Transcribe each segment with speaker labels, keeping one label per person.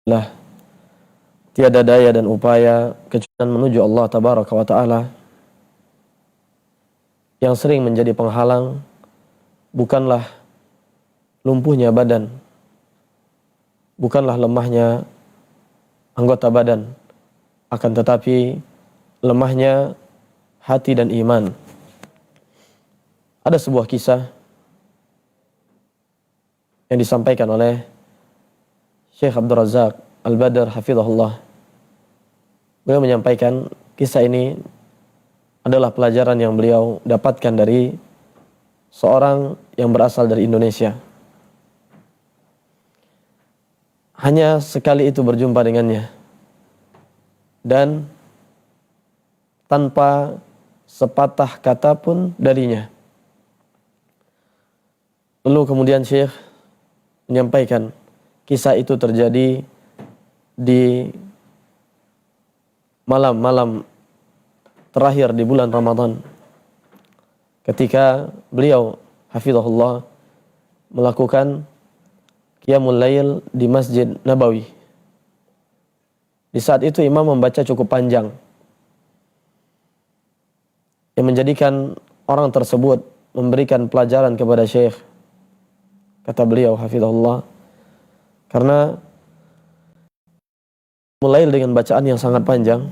Speaker 1: Lah, tiada daya dan upaya kecuali menuju Allah Tabaraka wa Ta'ala. Yang sering menjadi penghalang bukanlah lumpuhnya badan, bukanlah lemahnya anggota badan, akan tetapi lemahnya hati dan iman. Ada sebuah kisah yang disampaikan oleh Syekh Abdul Razak Al-Badr hafizahullah. Beliau menyampaikan kisah ini adalah pelajaran yang beliau dapatkan dari seorang yang berasal dari Indonesia. Hanya sekali itu berjumpa dengannya, dan tanpa sepatah kata pun darinya. Lalu kemudian Syekh menyampaikan kisah itu terjadi di malam-malam terakhir di bulan Ramadan, ketika beliau hafizahullah melakukan qiyamul lail di Masjid Nabawi. Di saat itu imam membaca cukup panjang, yang menjadikan orang tersebut memberikan pelajaran kepada Syekh. Kata beliau hafizahullah, karena mulai dengan bacaan yang sangat panjang,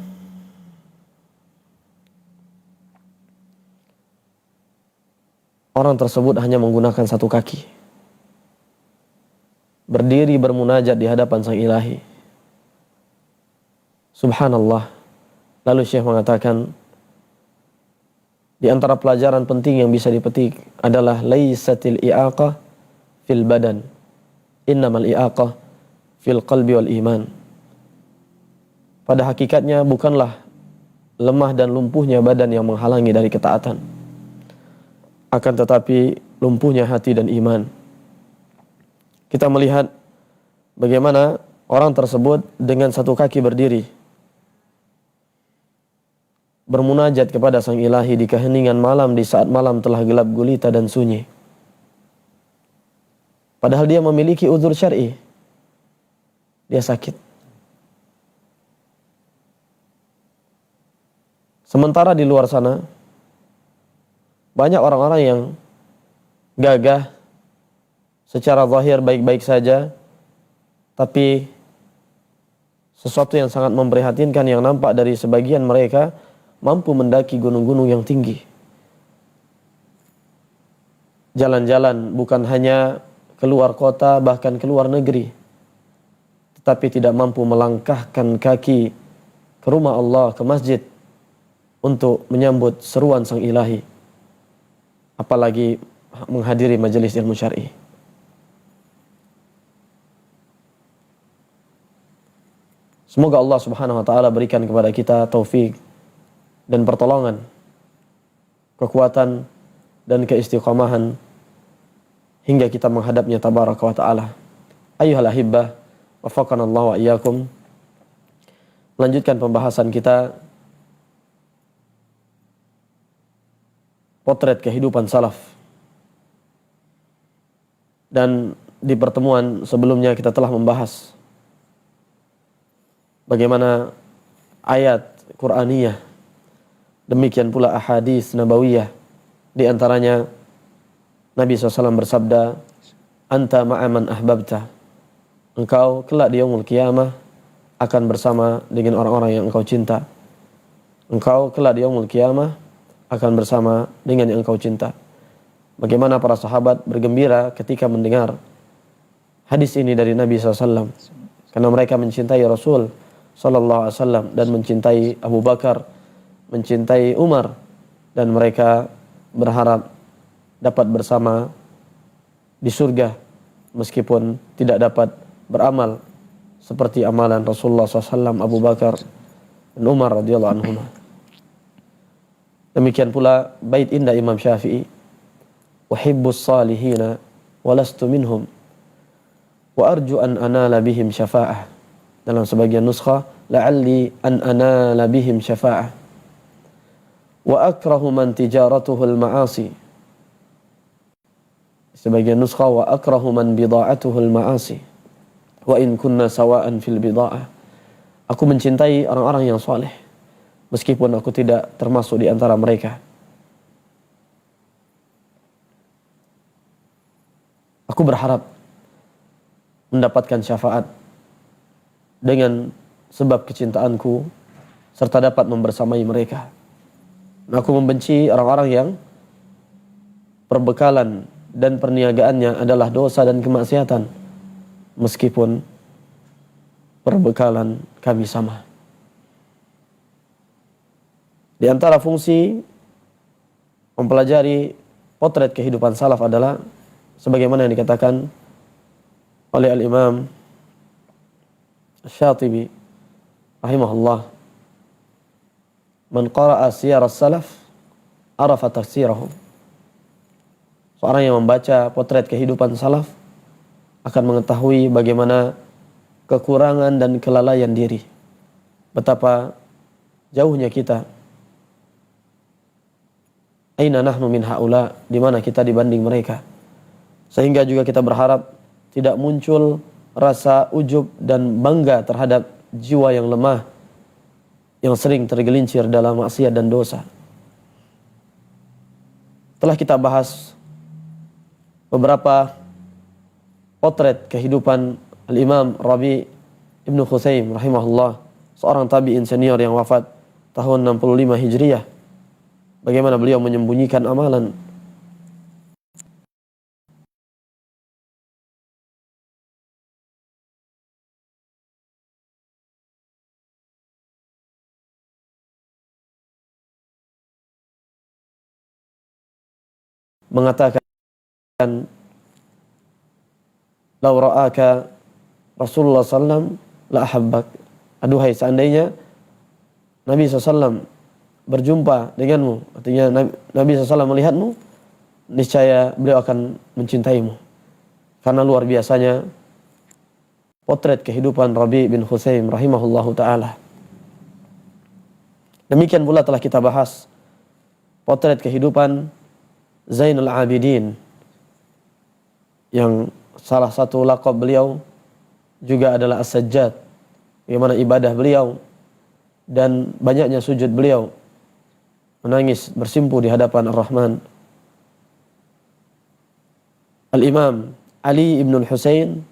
Speaker 1: orang tersebut hanya menggunakan satu kaki, berdiri bermunajat di hadapan Sang Ilahi. Subhanallah. Lalu Syekh mengatakan, di antara pelajaran penting yang bisa dipetik adalah laisatil i'aqah fil badan, innamal i'aqah fil qalbi wal iman. Pada hakikatnya bukanlah lemah dan lumpuhnya badan yang menghalangi dari ketaatan, akan tetapi lumpuhnya hati dan iman. Kita melihat bagaimana orang tersebut dengan satu kaki berdiri, bermunajat kepada Sang Ilahi di keheningan malam, di saat malam telah gelap gulita dan sunyi. Padahal dia memiliki uzur syar'i, dia sakit. Sementara di luar sana banyak orang-orang yang gagah, secara zahir baik-baik saja, tapi sesuatu yang sangat memprihatinkan yang nampak dari sebagian mereka, mampu mendaki gunung-gunung yang tinggi. Jalan-jalan bukan hanya keluar kota, bahkan keluar negeri, tetapi tidak mampu melangkahkan kaki ke rumah Allah, ke masjid, untuk menyambut seruan Sang Ilahi, apalagi menghadiri majelis ilmu syar'i. Semoga Allah Subhanahu wa taala berikan kepada kita taufik dan pertolongan, kekuatan dan keistiqamahan hingga kita menghadapnya tabaraka wa taala. Ayyuhal ahibbah, waffaqana Allah wa iyyakum. Melanjutkan pembahasan kita potret kehidupan salaf. Dan di pertemuan sebelumnya kita telah membahas bagaimana ayat Qur'aniyah, demikian pula ahadits nabawiyah. Di antaranya Nabi SAW bersabda, anta ma'aman ahbabta, engkau kelak di yaumul qiyamah akan bersama dengan orang-orang yang engkau cinta. Engkau kelak di yaumul qiyamah akan bersama dengan yang engkau cinta. Bagaimana para sahabat bergembira ketika mendengar hadis ini dari Nabi SAW, karena mereka mencintai Rasul SAW dan mencintai Abu Bakar, mencintai Umar, dan mereka berharap dapat bersama di surga meskipun tidak dapat beramal seperti amalan Rasulullah SAW, Abu Bakar dan Umar radhiyallahu anhum. Demikian pula bait indah Imam Syafi'i, uhibbus salihina walastu minhum wa arju an anala bihim syafa'ah. Dalam sebagian nuskha, la'alli an anala bihim syafa'ah. Wa akrahu man tijaratuhul ma'asi. Sebagian nuskha, wa akrahu man bida'atuhul ma'asi. wa in kunna sawa'an fil bida'ah. Aku mencintai orang-orang yang saleh meskipun aku tidak termasuk di antara mereka. Aku berharap mendapatkan syafaat dengan sebab kecintaanku serta dapat membersamai mereka. Aku membenci orang-orang yang perbekalan dan perniagaannya adalah dosa dan kemaksiatan, meskipun perbekalan kami sama. Di antara fungsi mempelajari potret kehidupan salaf adalah sebagaimana yang dikatakan oleh Al-Imam Asy-Syatibi rahimahullah, man qara'a siyar as-salaf arafa tafsirahum. Seorang yang membaca potret kehidupan salaf akan mengetahui bagaimana kekurangan dan kelalaian diri, betapa jauhnya kita. Aina nahnu min haula, di mana kita dibanding mereka. Sehingga juga kita berharap tidak muncul rasa ujub dan bangga terhadap jiwa yang lemah yang sering tergelincir dalam maksiat dan dosa. Telah kita bahas beberapa potret kehidupan Al-Imam Rabi' Ibnu Khusaim rahimahullah, seorang tabi'in senior yang wafat tahun 65 Hijriah. Bagaimana beliau menyembunyikan amalan, mengatakan, "Lau ra'aka Rasulullah sallam la ahabbak." Aduhai, seandainya Nabi SAW berjumpa denganmu, artinya Nabi SAW melihatmu, niscaya beliau akan mencintaimu. Karena luar biasanya potret kehidupan Rabi' bin Khusaim rahimahullahu ta'ala. Demikian pula telah kita bahas potret kehidupan Zainul Abidin, yang salah satu laqab beliau juga adalah As-Sajjad, bagaimana ibadah beliau dan banyaknya sujud beliau, menangis bersimpu di hadapan Ar-Rahman. Al-Imam Ali ibn Husain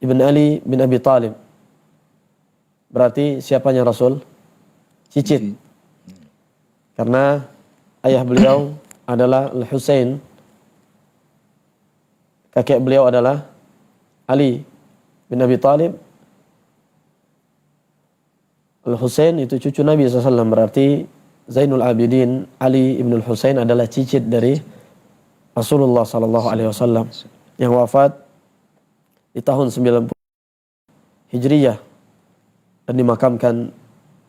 Speaker 1: ibn Ali bin Abi Talib, berarti siapanya Rasul? Cicit. Karena ayah beliau adalah Al-Husain, kakek beliau adalah Ali bin Abi Talib. Al-Husain itu cucu Nabi SAW, berarti Zainul Abidin Ali ibn Husain adalah cicit dari Rasulullah SAW yang wafat di tahun 90 Hijriyah dan dimakamkan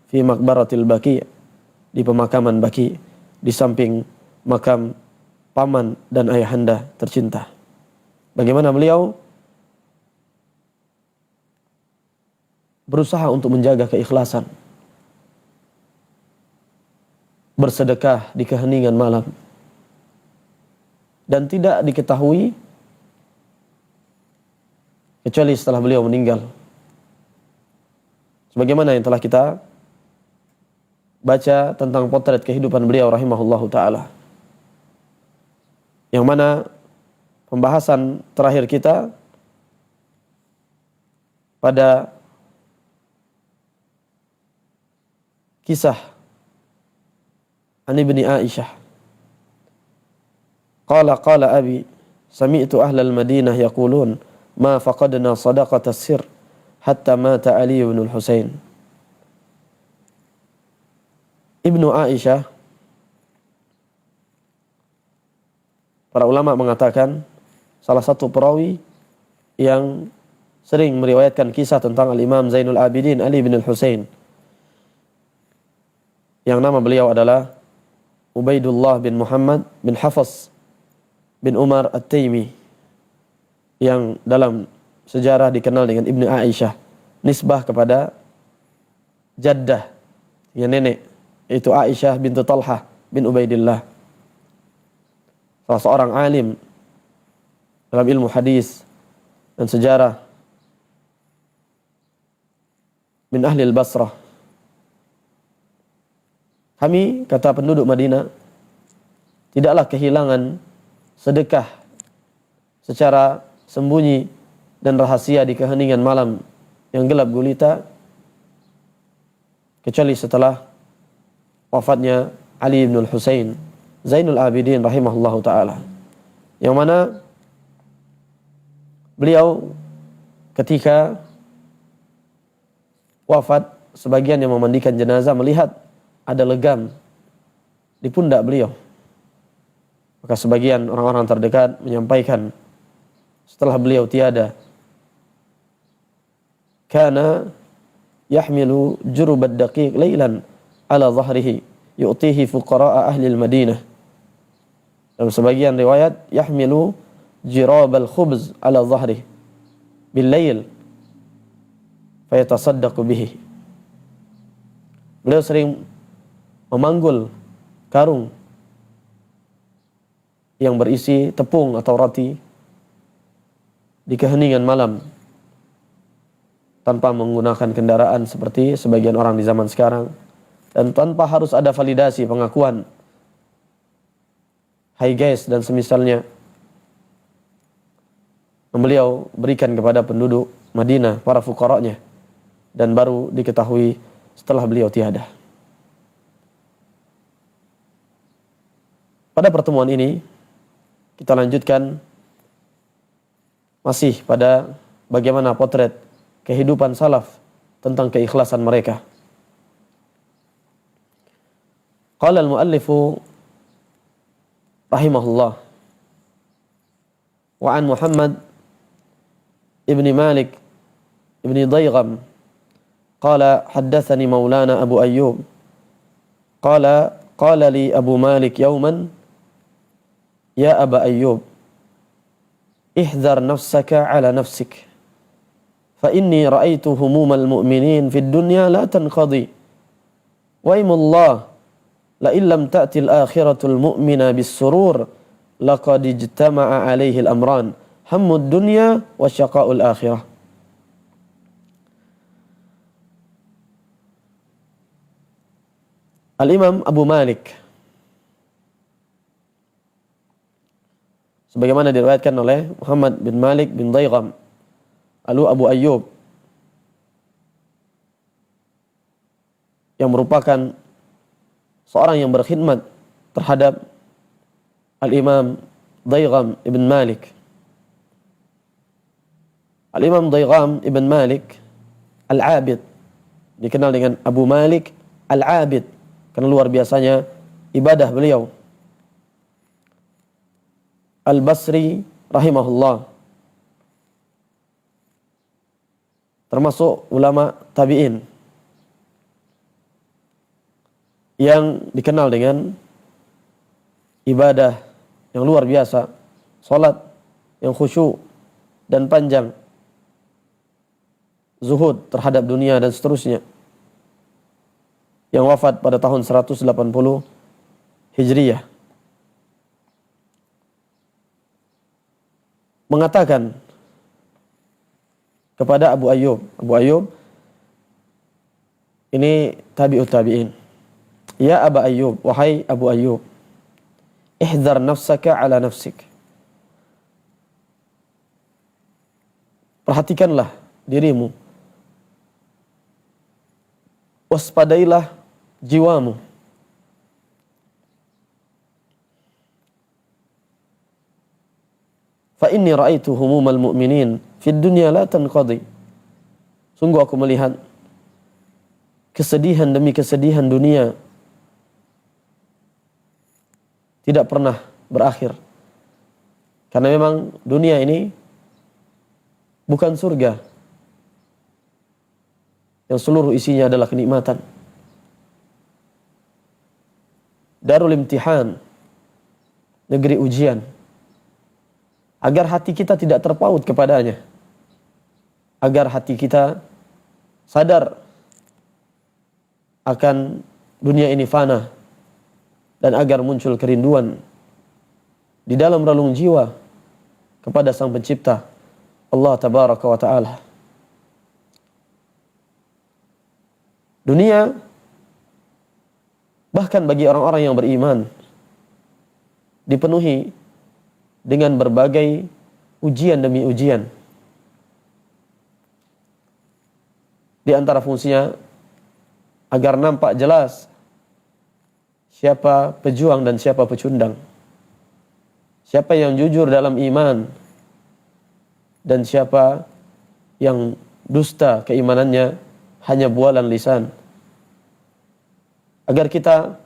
Speaker 1: fi Maqbaratil Baqi, di pemakaman Baqi, di samping makam paman dan ayahanda tercinta. Bagaimana beliau berusaha untuk menjaga keikhlasan, bersedekah di keheningan malam, dan tidak diketahui kecuali setelah beliau meninggal. Sebagaimana yang telah kita baca tentang potret kehidupan beliau rahimahullahu ta'ala, yang mana pembahasan terakhir kita pada kisah Ani bin Aisyah. Qala abi sami'tu ahlal Madinah yaqulun ma faqadna sadaqata sir hatta mata Ali bin Husain. Ibnu Aisyah, para ulama mengatakan salah satu perawi yang sering meriwayatkan kisah tentang Al-Imam Zainul Abidin Ali bin Husain, yang nama beliau adalah Ubaidullah bin Muhammad bin Hafs bin Umar At-Taimi, yang dalam sejarah dikenal dengan Ibnu Aisyah, nisbah kepada jaddah, yang nenek, yaitu Aisyah bintu Talhah bin Ubaidillah, salah seorang alim dalam ilmu hadis dan sejarah min ahli al-Basrah. Kami, kata penduduk Madinah, tidaklah kehilangan sedekah secara sembunyi dan rahasia di keheningan malam yang gelap gulita, kecuali setelah wafatnya Ali bin Husain Zainul Abidin rahimahullahu ta'ala, yang mana beliau ketika wafat, sebagian yang memandikan jenazah melihat ada legam di pundak beliau. Maka sebagian orang-orang terdekat menyampaikan setelah beliau tiada, kana yahmilu jurubad daqiq laylan ala dhahrihi yu'tihi fuqara'a ahli al-Madinah. Dalam sebagian riwayat, yahmilu jirabal khubz ala dhahrihi bil layl fayatasaddaqu bihi. Beliau sering memanggul karung yang berisi tepung atau roti di keheningan malam tanpa menggunakan kendaraan seperti sebagian orang di zaman sekarang, dan tanpa harus ada validasi pengakuan hai guys dan semisalnya. Beliau berikan kepada penduduk Madinah, para fuqara'nya, dan baru diketahui setelah beliau tiada. Pada pertemuan ini kita lanjutkan masih pada bagaimana potret kehidupan salaf tentang keikhlasan mereka. Qala al-muallifu rahimahullah wa an Muhammad ibni Malik ibni Daygham qala haddathani maulana Abu Ayyub qala li Abu Malik yawman ya Aba Ayyub ihdhar nafsaka ala nafsik fa inni ra'aitu humumal mu'minin fid dunya la tanqadi wa imullah la illam ta'ti al-akhiratul mu'mina bis-surur laqad ijtama'a alaihi al-amran hammud dunya wa syaqa'ul akhirah. Al-Imam Abu Malik, sebagaimana diriwayatkan oleh Muhammad bin Malik bin Daygham, lalu Abu Ayyub, yang merupakan seorang yang berkhidmat terhadap Al-Imam Daygham ibn Malik. Al-Imam Daygham ibn Malik Al-Abid, dikenal dengan Abu Malik Al-Abid karena luar biasanya ibadah beliau. Al-Basri rahimahullah, termasuk ulama tabi'in yang dikenal dengan ibadah yang luar biasa, salat yang khusyuk dan panjang, zuhud terhadap dunia dan seterusnya, yang wafat pada tahun 180 Hijriyah, mengatakan kepada Abu Ayyub, Abu Ayyub ini tabi'ut tabi'in, ya Aba Ayyub, wahai Abu Ayyub, ihdhar nafsaka ala nafsik, perhatikanlah dirimu, waspadailah jiwamu, fa inni ra'aitu humumal mu'minin fid dunya la tanqadi, sungguh aku melihat kesedihan demi kesedihan dunia tidak pernah berakhir. Karena memang dunia ini bukan surga yang seluruh isinya adalah kenikmatan. Darul imtihan, negeri ujian, agar hati kita tidak terpaut kepadanya, agar hati kita sadar akan dunia ini fana, dan agar muncul kerinduan di dalam relung jiwa kepada Sang Pencipta Allah Tabaraka wa Ta'ala. Dunia bahkan bagi orang-orang yang beriman dipenuhi dengan berbagai ujian demi ujian. Di antara fungsinya agar nampak jelas siapa pejuang dan siapa pecundang. Siapa yang jujur dalam iman dan siapa yang dusta keimanannya hanya bualan lisan. Agar kita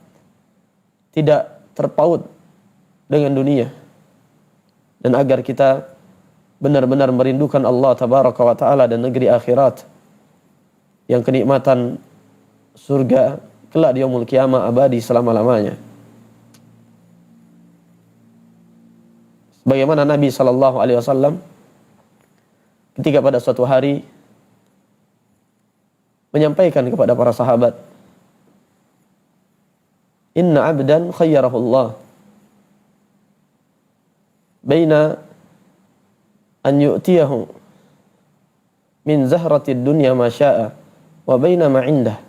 Speaker 1: tidak terpaut dengan dunia dan agar kita benar-benar merindukan Allah tabaraka wa taala dan negeri akhirat yang kenikmatan surga kelak di yaumul qiyamah abadi selama-lamanya. Bagaimana Nabi SAW ketika pada suatu hari menyampaikan kepada para sahabat, "Inna 'abdan khayyarahu Allah baina an yu'tiyahu min zahratid dunya ma syaa wa baina ma 'indah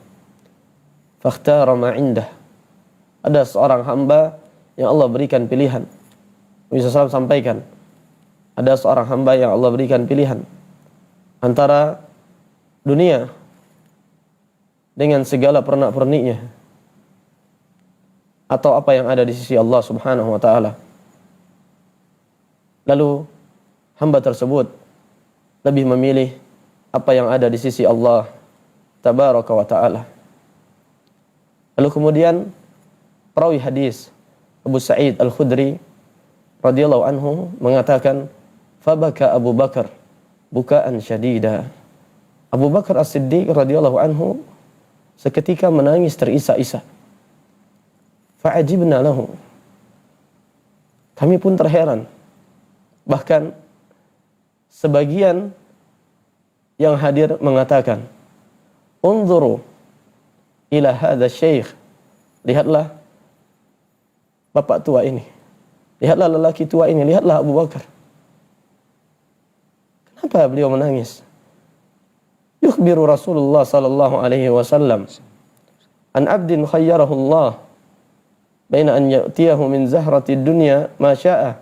Speaker 1: fakhtara ma 'indah." Ada seorang hamba yang Allah berikan pilihan. Nabi SAW sampaikan, ada seorang hamba yang Allah berikan pilihan antara dunia dengan segala pernak-perniknya atau apa yang ada di sisi Allah Subhanahu wa taala. Lalu hamba tersebut lebih memilih apa yang ada di sisi Allah tabaraka wa taala. Lalu kemudian perawi hadis Abu Sa'id Al-Khudri radhiyallahu anhu mengatakan, "Fabaka Abu Bakar bukaan syadida." Abu Bakar As-Siddiq radhiyallahu anhu seketika menangis terisak-isak. Fa'ajibna lahu. Kami pun terheran. Bahkan sebagian yang hadir mengatakan, "Unzuru ila hadha syekh." Lihatlah bapak tua ini. Lihatlah lelaki tua ini, lihatlah Abu Bakar. Kenapa beliau menangis? Yukhbiru Rasulullah sallallahu alaihi wasallam an 'abdin khayyarahu Allah baina an yu'tiyahu min zahratid dunya ma syaa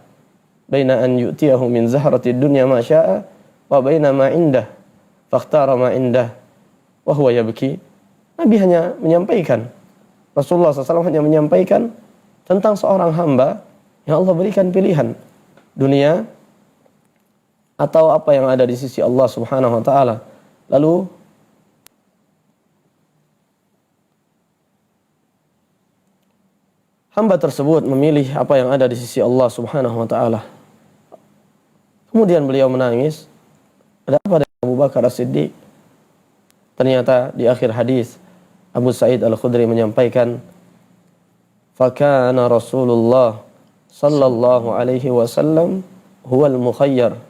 Speaker 1: baina an yu'tiyahu min zahratid dunya ma syaa wa baina ma indah fakhtara ma indah wa huwa yabki. Nabi hanya menyampaikan, Rasulullah SAW hanya menyampaikan tentang seorang hamba yang Allah berikan pilihan dunia atau apa yang ada di sisi Allah Subhanahu wa taala. Lalu hamba tersebut memilih apa yang ada di sisi Allah Subhanahu wa taala. Kemudian beliau menangis. Ada apa dengan Abu Bakar As-Siddiq? Ternyata di akhir hadis Abu Sa'id Al-Khudri menyampaikan, "Fakana Rasulullah sallallahu alaihi wasallam huwal mukhayyar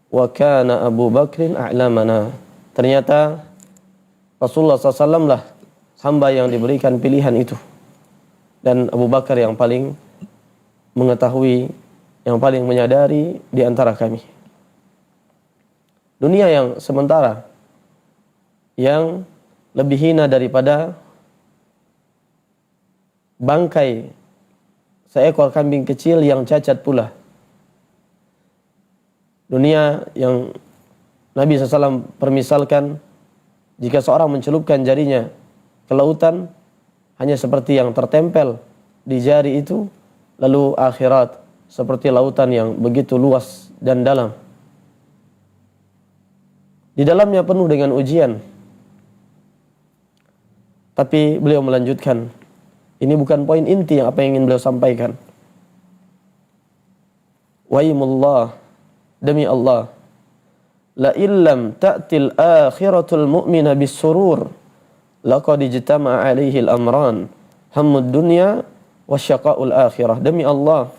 Speaker 1: wa kana Abu Bakrin a'lamana." Ternyata Rasulullah SAW lah hamba yang diberikan pilihan itu, dan Abu Bakar yang paling mengetahui, yang paling menyadari di antara kami. Dunia yang sementara, yang lebih hina daripada bangkai seekor kambing kecil yang cacat pula. Dunia yang Nabi SAW permisalkan, jika seorang mencelupkan jarinya ke lautan, hanya seperti yang tertempel di jari itu. Lalu akhirat seperti lautan yang begitu luas dan dalam. Di dalamnya penuh dengan ujian. Tapi beliau melanjutkan, ini bukan poin inti yang apa yang ingin beliau sampaikan. Waimullah, demi Allah, la illam ta'til akhiratul mu'mina bis-surur laqad ijtama'a 'alaihi al-amran hammud dunya wa syaqa'ul akhirah. Demi Allah,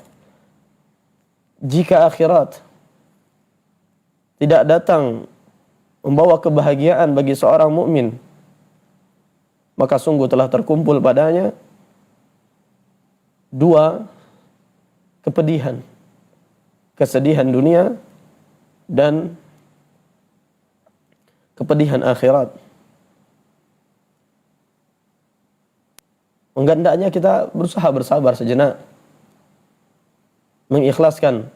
Speaker 1: jika akhirat tidak datang membawa kebahagiaan bagi seorang mukmin, maka sungguh telah terkumpul padanya dua kepedihan, kesedihan dunia dan kepedihan akhirat. Enggak, hendaknya kita berusaha bersabar sejenak, mengikhlaskan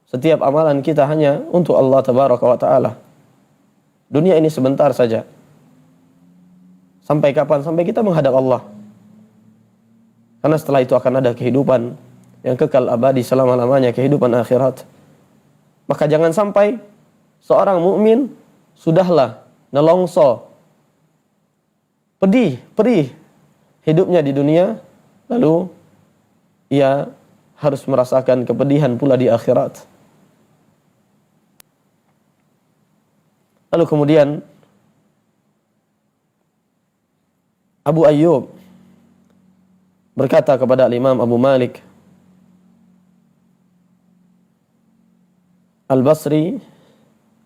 Speaker 1: setiap amalan kita hanya untuk Allah Tabaraka wa Ta'ala. Dunia ini sebentar saja. Sampai kapan? Sampai kita menghadap Allah. Karena setelah itu akan ada kehidupan yang kekal abadi selama-lamanya, kehidupan akhirat. Maka jangan sampai seorang mukmin sudahlah nelongso, pedih hidupnya di dunia, lalu ia harus merasakan kepedihan pula di akhirat. Lalu kemudian Abu Ayyub berkata kepada Imam Abu Malik Al-Basri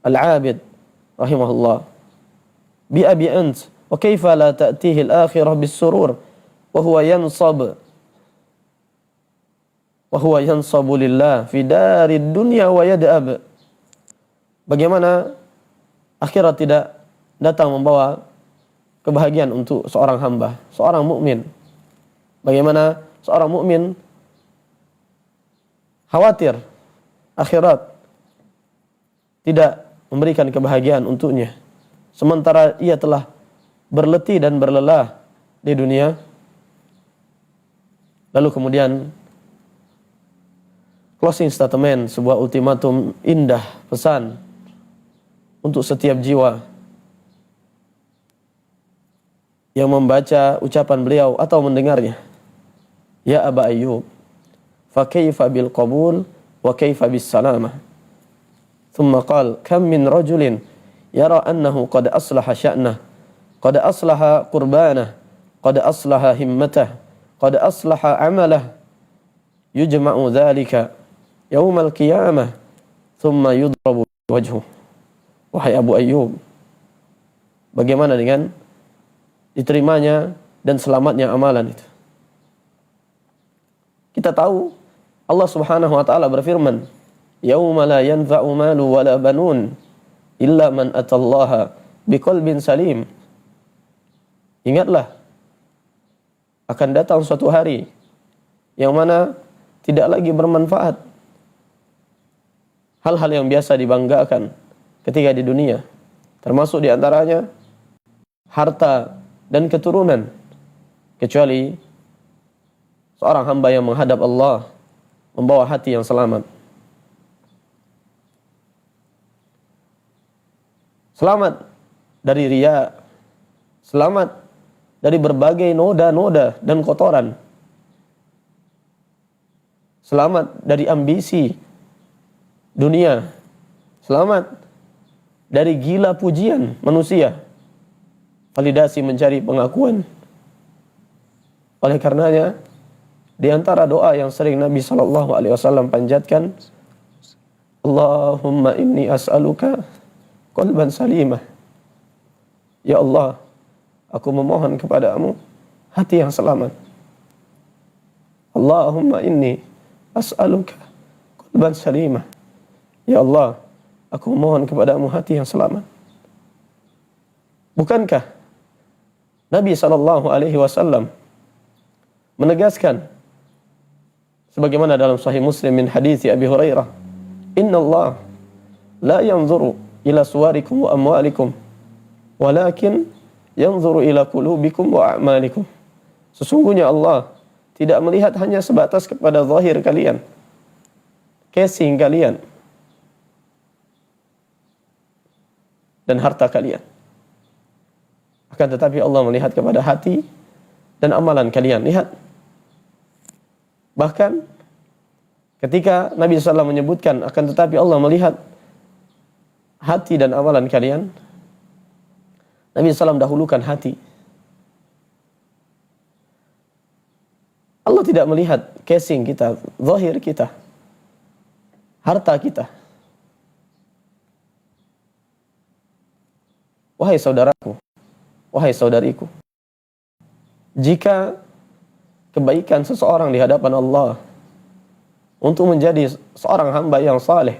Speaker 1: Al-Abid rahimahullah, bi abi ant wa kaifa la ta'tihi al-akhirah bis-surur wa huwa yansabu lillah fi darid dunya wa yad'ab. Bagaimana akhirat tidak datang membawa kebahagiaan untuk seorang hamba, seorang mukmin. Bagaimana seorang mukmin khawatir akhirat tidak memberikan kebahagiaan untuknya, sementara ia telah berletih dan berlelah di dunia. Lalu kemudian closing statement, sebuah ultimatum indah, pesan untuk setiap jiwa yang membaca ucapan beliau atau mendengarnya. Ya Aba Ayyub, fa kaifa bil qabul wa kaifa bis salamah. Thumma qala kam min rajulin yara annahu qad aslaha sya'nah, qad aslaha qurbanah, qad aslaha himmatah, qad aslaha amalah, yujma'u dhalika yaumal qiyamah thumma yudrabu wajhuh. Wahai Abu Ayyub, bagaimana dengan diterimanya dan selamatnya amalan itu? Kita tahu Allah Subhanahu wa taala berfirman, yauma la yanfa'u malu wala banun illa man atallaha biqalbin salim. Ingatlah, akan datang suatu hari yang mana tidak lagi bermanfaat hal-hal yang biasa dibanggakan ketika di dunia, termasuk di antaranya harta dan keturunan, kecuali seorang hamba yang menghadap Allah membawa hati yang selamat. Selamat dari riya, selamat dari berbagai noda-noda dan kotoran, selamat dari ambisi dunia, selamat dari gila pujian manusia, validasi mencari pengakuan. Oleh karenanya, di antara doa yang sering Nabi SAW panjatkan, Allahumma inni as'aluka qalban salimah. Ya Allah, aku memohon kepadamu hati yang selamat. Allahumma inni as'aluka qalban salimah. Ya Allah, aku memohon kepadamu hati yang selamat. Bukankah Nabi SAW menegaskan sebagaimana dalam Sahih Muslim min hadits Abi Hurairah, Inna Allah la yanzuru ila suwarikum wa amwalikum walakin yanzuru ila qulubikum wa a'malikum. Sesungguhnya Allah tidak melihat hanya sebatas kepada zahir kalian, casing kalian, dan harta kalian, akan tetapi Allah melihat kepada hati dan amalan kalian. Lihat, bahkan ketika Nabi SAW menyebutkan akan tetapi Allah melihat hati dan amalan kalian, Nabi SAW dahulukan hati. Allah tidak melihat casing kita, zahir kita, harta kita. Wahai saudaraku, wahai saudariku, jika kebaikan seseorang di hadapan Allah untuk menjadi seorang hamba yang saleh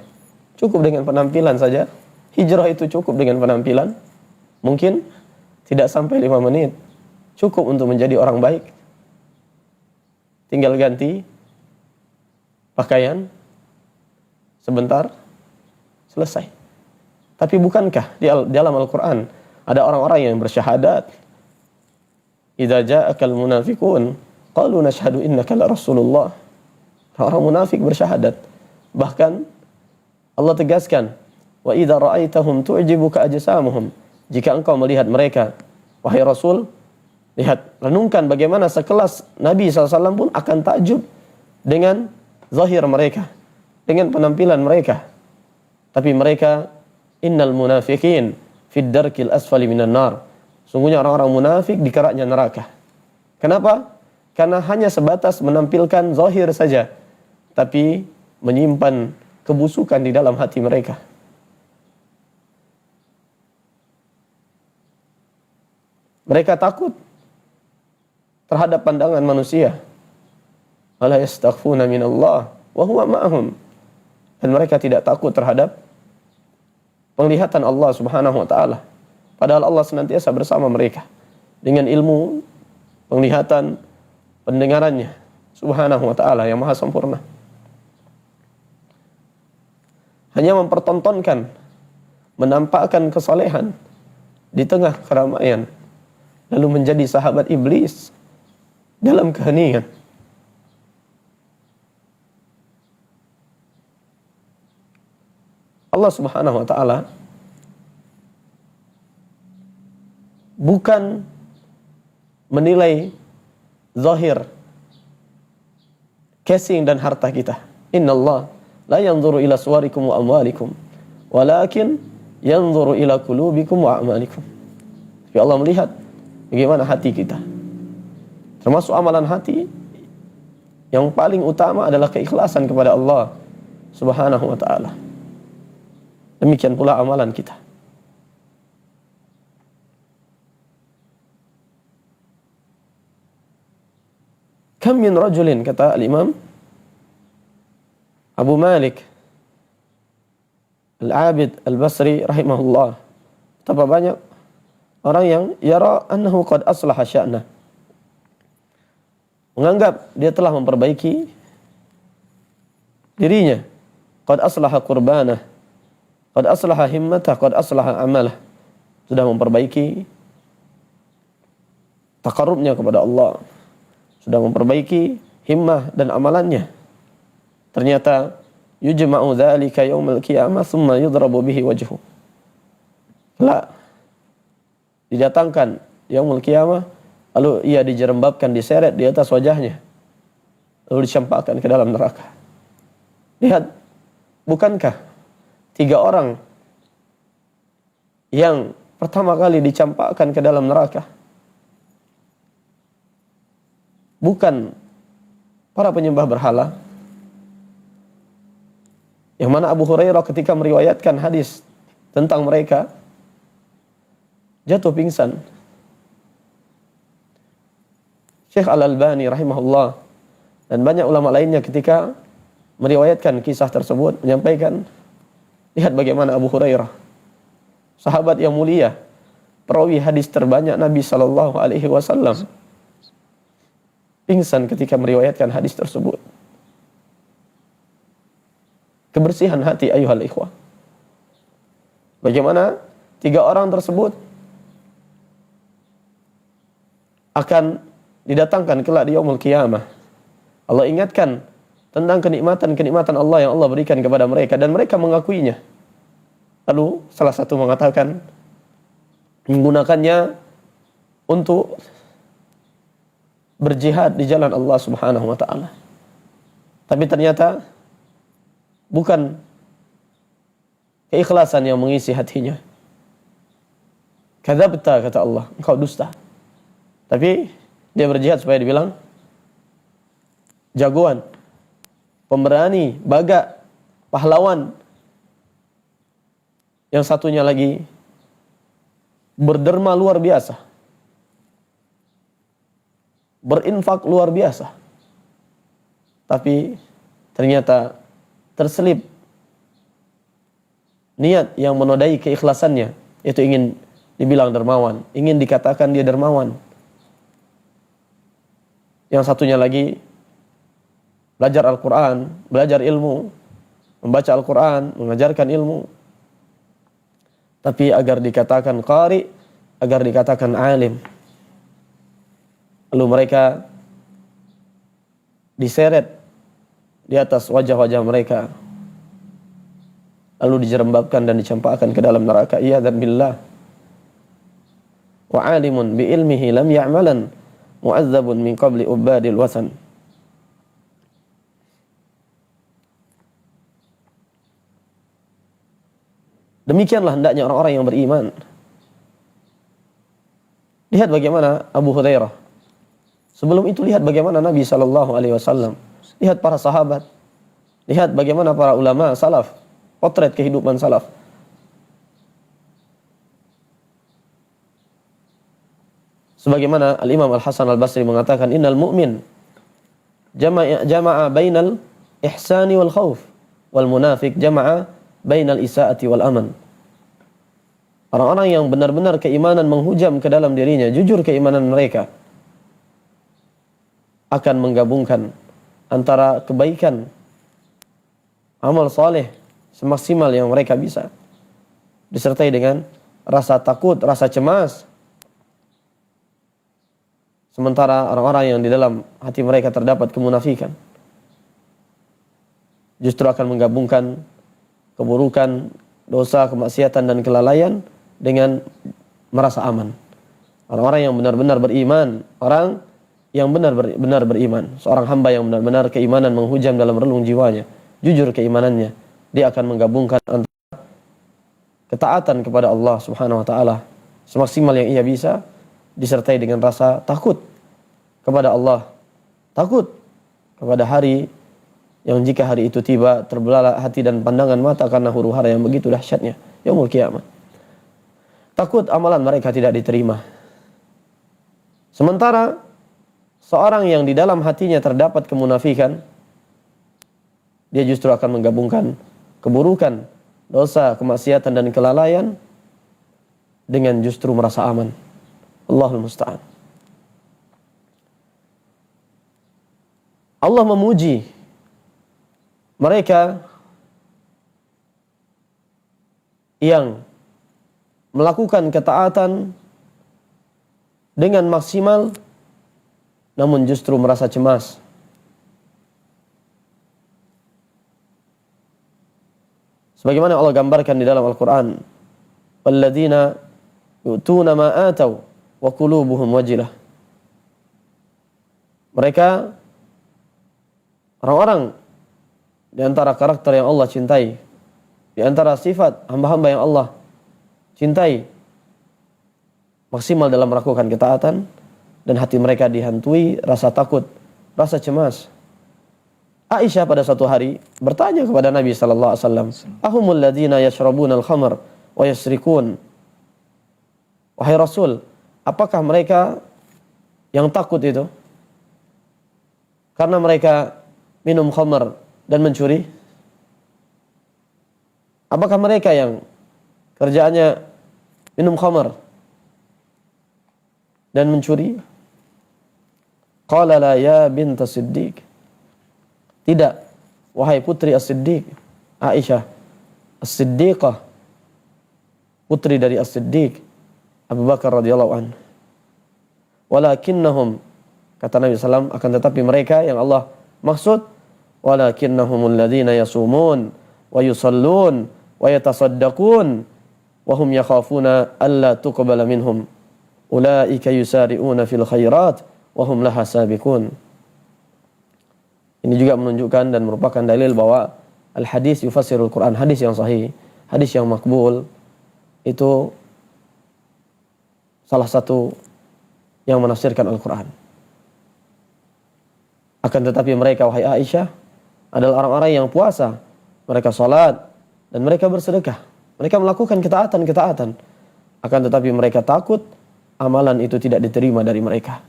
Speaker 1: cukup dengan penampilan saja, hijrah itu cukup dengan penampilan, mungkin tidak sampai 5 menit, cukup untuk menjadi orang baik. Tinggal ganti pakaian sebentar, selesai. Tapi bukankah di dalam Al-Quran ada orang-orang yang bersyahadat, idza ja'akal munafiqun qalu nashhadu innaka la rasulullah. Orang munafik bersyahadat. Bahkan Allah tegaskan, wa idza ra'aitahum tu'jibuka ajsamuhum. Jika engkau melihat mereka, wahai Rasul, lihat, renungkan bagaimana sekelas Nabi SAW pun akan takjub dengan zahir mereka, dengan penampilan mereka. Tapi mereka, innal munafiqin fid darkil asfali minan nar. Sungguhnya orang-orang munafik di keraknya neraka. Kenapa? Karena hanya sebatas menampilkan zahir saja, tapi menyimpan kebusukan di dalam hati mereka. Mereka takut terhadap pandangan manusia. Wala yastakhfuna minallah wa huwa ma'ahum. Dan mereka tidak takut terhadap penglihatan Allah Subhanahu wa taala. Padahal Allah senantiasa bersama mereka dengan ilmu, penglihatan, pendengarannya Subhanahu wa taala yang maha sempurna. Hanya mempertontonkan, menampakkan kesalehan di tengah keramaian, lalu menjadi sahabat iblis dalam keheningan. Allah Subhanahu wa taala bukan menilai zahir, casing dan harta kita. Innallah la yanzuru ila suwarikum wa amwalikum, walakin yanzuru ila qulubikum wa a'malikum. Tapi Allah melihat bagaimana hati kita. Termasuk amalan hati yang paling utama adalah keikhlasan kepada Allah Subhanahu wa taala. Demikian pula amalan kita. Kam min rajulin, kata al-Imam Abu Malik Al-Abid Al-Basri rahimahullah, betapa banyak orang yang yara annahu qad aslaha sya'nah, menganggap dia telah memperbaiki dirinya, qad aslaha qurbanah, qad aslaha himmatah, qad aslaha amalah, sudah memperbaiki taqarrubnya kepada Allah, sudah memperbaiki himmah dan amalannya. Ternyata yujma'u dzalika yaumil qiyamah tsumma yudrabu bihi wajhu. La, didatangkan yaumul qiyamah, lalu ia dijerembabkan, diseret di atas wajahnya, lalu dicampakkan ke dalam neraka. Lihat, bukankah 3 orang yang pertama kali dicampakkan ke dalam neraka bukan para penyembah berhala? Yang mana Abu Hurairah ketika meriwayatkan hadis tentang mereka jatuh pingsan. Syekh Al-Albani rahimahullah dan banyak ulama lainnya ketika meriwayatkan kisah tersebut menyampaikan, lihat bagaimana Abu Hurairah, sahabat yang mulia, perawi hadis terbanyak Nabi sallallahu alaihi wasallam, pingsan ketika meriwayatkan hadis tersebut. Kebersihan hati ayuhal ikhwah. Bagaimana 3 orang tersebut akan didatangkan kelak di yaumul qiyamah. Allah ingatkan tentang kenikmatan-kenikmatan Allah yang Allah berikan kepada mereka dan mereka mengakuinya. Lalu salah satu mengatakan menggunakannya untuk berjihad di jalan Allah Subhanahu wa taala. Tapi ternyata bukan keikhlasan yang mengisi hatinya. Kadzabta, kata Allah, engkau dusta. Tapi dia berjihad supaya dibilang jagoan, pemberani, baga, pahlawan. Yang satunya lagi berderma luar biasa, berinfak luar biasa. Tapi ternyata terselip niat yang menodai keikhlasannya, yaitu ingin dibilang dermawan, ingin dikatakan dia dermawan. Yang satunya lagi belajar Al-Quran, belajar ilmu, membaca Al-Quran, mengajarkan ilmu. Tapi agar dikatakan qari, agar dikatakan alim. Lalu mereka diseret di atas wajah-wajah mereka. Lalu dijerembabkan dan dicampakkan ke dalam neraka. Iyadzan billah. Wa alimun bi ilmihi lam ya'malan mu'adzabun min qabli ubadil wasan. Demikianlah hendaknya orang-orang yang beriman. Lihat bagaimana Abu Hurairah. Sebelum itu lihat bagaimana Nabi SAW. Lihat para sahabat. Lihat bagaimana para ulama salaf. Potret kehidupan salaf. Sebagaimana Al-Imam Al-Hasan Al-Basri mengatakan, innal mu'min jama'a bainal ihsani wal khawf, wal munafiq jama'a bainal isaati wal aman. Orang-orang yang benar-benar keimanan menghujam ke dalam dirinya, jujur keimanan mereka, akan menggabungkan antara kebaikan, amal saleh semaksimal yang mereka bisa, disertai dengan rasa takut, rasa cemas. Sementara orang-orang yang di dalam hati mereka terdapat kemunafikan, justru akan menggabungkan keburukan, dosa, kemaksiatan dan kelalaian dengan merasa aman. Orang-orang yang benar-benar beriman, orang yang benar-benar beriman, seorang hamba yang benar-benar keimanan menghujam dalam relung jiwanya, jujur keimanannya, dia akan menggabungkan antara ketaatan kepada Allah Subhanahu wa taala semaksimal yang ia bisa, disertai dengan rasa takut kepada Allah, takut kepada hari yang jika hari itu tiba terbelalak hati dan pandangan mata karena huru-hara yang begitu dahsyatnya, yaumul kiamat. Takut amalan mereka tidak diterima. Sementara seorang yang di dalam hatinya terdapat kemunafikan, dia justru akan menggabungkan keburukan, dosa, kemaksiatan dan kelalaian dengan justru merasa aman. Allahul musta'an. Allah memuji mereka yang melakukan ketaatan dengan maksimal namun justru merasa cemas. Sebagaimana Allah gambarkan di dalam Al-Quran, walladzina yu'tuna ma atau wa qulubuhum wajilah. Mereka orang-orang di antara karakter yang Allah cintai, di antara sifat hamba-hamba yang Allah cintai, maksimal dalam melakukan ketaatan dan hati mereka dihantui rasa takut, rasa cemas. Aisyah pada suatu hari bertanya kepada Nabi sallallahu alaihi wasallam, "Ahumul ladzina yashrabuna al-khamr wa yasrikun?" Wahai Rasul, apakah mereka yang takut itu karena mereka minum khamr dan mencuri? Apakah mereka yang kerjaannya minum khamr dan mencuri? Qala la ya binta Siddiq. Tidak, wahai putri As-Siddiq, Aisyah As-Siddiqah, putri dari As-Siddiq Abu Bakar radhiyallahu anhu. Walakinnahum, kata Nabi SAW, akan tetapi mereka yang Allah maksud, walakinnahumul ladzina yasumun wa yusallun wa yatasaddaqun wa hum yakhafuna alla tuqbala minhum ulaika yusari'una fil khairat wa hum laha sabiqun. Ini juga menunjukkan dan merupakan dalil bahwa al-hadis yufassirul Quran, hadis yang sahih, hadis yang makbul, itu salah satu yang menafsirkan Al-Quran. Akan tetapi mereka, wahai Aisyah, adalah orang-orang yang puasa, mereka salat, dan mereka bersedekah. Mereka melakukan ketaatan-ketaatan. Akan tetapi mereka takut amalan itu tidak diterima dari mereka.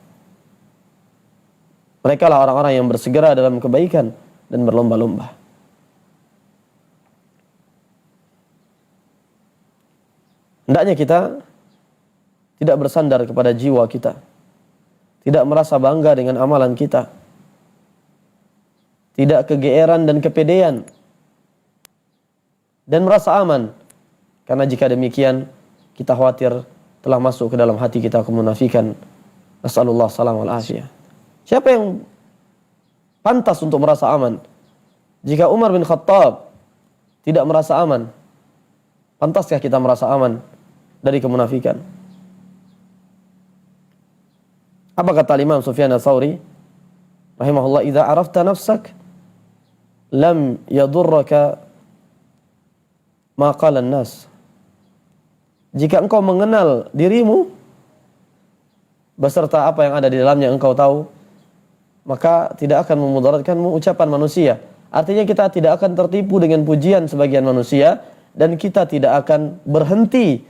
Speaker 1: Mereka lah orang-orang yang bersegera dalam kebaikan dan berlomba-lomba. Hendaknya kita tidak bersandar kepada jiwa kita, tidak merasa bangga dengan amalan kita, tidak kegeeran dan kepedean, dan merasa aman. Karena jika demikian, kita khawatir telah masuk ke dalam hati kita kemunafikan. Nasallallahu salam wal afiyah. Siapa yang pantas untuk merasa aman? Jika Umar bin Khattab tidak merasa aman, pantaskah kita merasa aman dari kemunafikan? Apa kata Imam Sufyan Ats-Tsauri rahimahullah, "Idza arafta nafsak lam yadurraka ma qala an-nas." Jika engkau mengenal dirimu beserta apa yang ada di dalamnya engkau tahu, maka tidak akan memudaratkanmu ucapan manusia. Artinya kita tidak akan tertipu dengan pujian sebagian manusia, dan kita tidak akan berhenti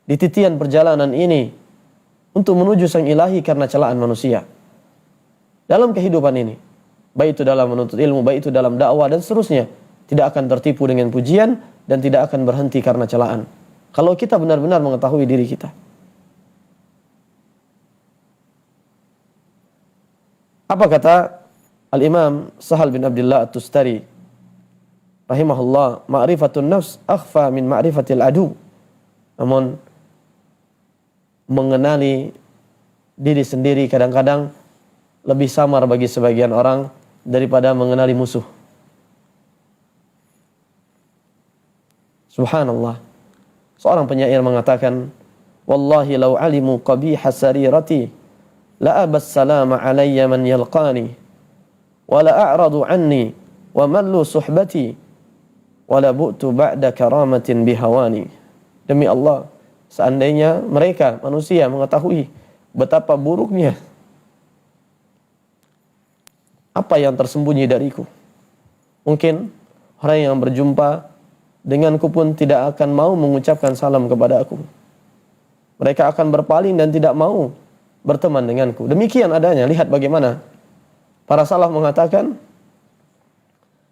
Speaker 1: di titian perjalanan ini untuk menuju Sang Ilahi karena celaan manusia. Dalam kehidupan ini, baik itu dalam menuntut ilmu, baik itu dalam dakwah dan seterusnya, tidak akan tertipu dengan pujian dan tidak akan berhenti karena celaan. Kalau kita benar-benar mengetahui diri kita. Apa kata Al-Imam Sahal bin Abdullah At-Tustari rahimahullah, "Ma'rifatun nafs akhfa min ma'rifatil adu." Namun mengenali diri sendiri kadang-kadang lebih samar bagi sebagian orang daripada mengenali musuh. Subhanallah. Seorang penyair mengatakan, "Wallahi law alimu qabiha sarirati la abas salama alayya man yalqani wa la a'radu anni wa mallu suhbati wa la bu'tu ba'da karamatin bihawani." Demi Allah, seandainya mereka manusia mengetahui betapa buruknya apa yang tersembunyi dariku, mungkin orang yang berjumpa denganku pun tidak akan mau mengucapkan salam kepada aku. Mereka akan berpaling dan tidak mau berteman denganku. Demikian adanya. Lihat bagaimana para salaf mengatakan,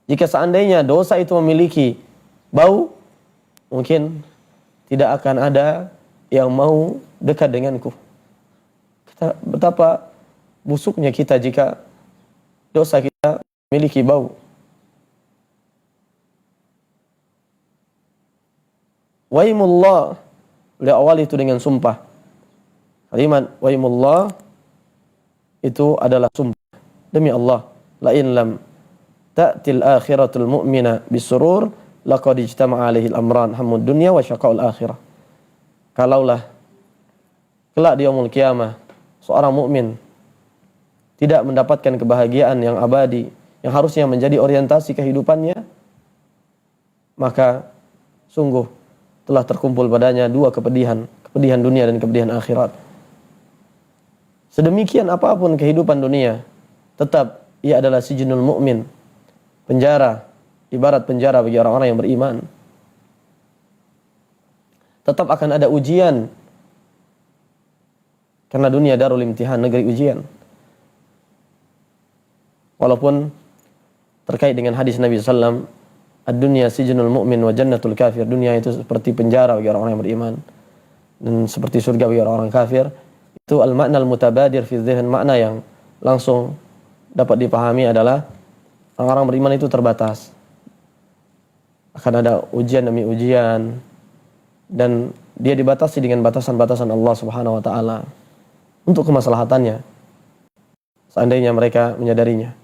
Speaker 1: jika seandainya dosa itu memiliki bau, mungkin tidak akan ada yang mau dekat denganku. Betapa busuknya kita jika dosa kita memiliki bau. Waimullah, beliau awal itu dengan sumpah. Kalimat waimullah itu adalah sumpah. Demi Allah, la in lam ta'til akhiratul mu'mina bisurur laqad ijtama'a alaihi al-amran hamud dunya wa syaqaul akhirah. Kalaulah kelak di yaumul qiyamah seorang mukmin tidak mendapatkan kebahagiaan yang abadi yang harusnya menjadi orientasi kehidupannya, maka sungguh telah terkumpul padanya dua kepedihan, kepedihan dunia dan kepedihan akhirat. Sedemikian apapun kehidupan dunia, tetap ia adalah sijnul mu'min, penjara, ibarat penjara bagi orang-orang yang beriman. Tetap akan ada ujian, karena dunia darul imtihan, negeri ujian. Walaupun terkait dengan hadis Nabi SAW, ad-dunya sijnul mu'min wa jannatul kafir. Dunia itu seperti penjara bagi orang-orang yang beriman dan seperti surga bagi orang-orang kafir. Itu al-makna al-mutabadir fi dzihn, makna yang langsung dapat dipahami adalah orang-orang beriman itu terbatas. Akan ada ujian demi ujian dan dia dibatasi dengan batasan-batasan Allah Subhanahu wa taala untuk kemaslahatannya seandainya mereka menyadarinya.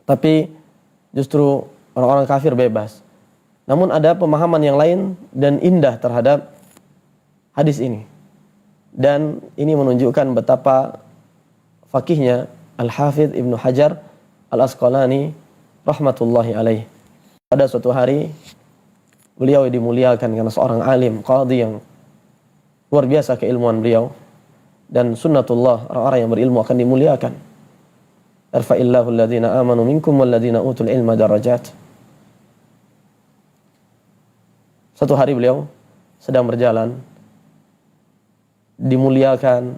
Speaker 1: Tapi justru orang-orang kafir bebas. Namun ada pemahaman yang lain dan indah terhadap hadis ini. Dan ini menunjukkan betapa fakihnya Al-Hafidh Ibnu Hajar Al-Asqalani rahmatullahi alaih. Pada suatu hari beliau dimuliakan karena seorang alim, qadhi yang luar biasa keilmuan beliau. Dan sunnatullah, orang-orang yang berilmu akan dimuliakan. Arfa'illahu alladhina amanu minkum walladhina utul ilma darajat. Satu hari beliau sedang berjalan, dimuliakan,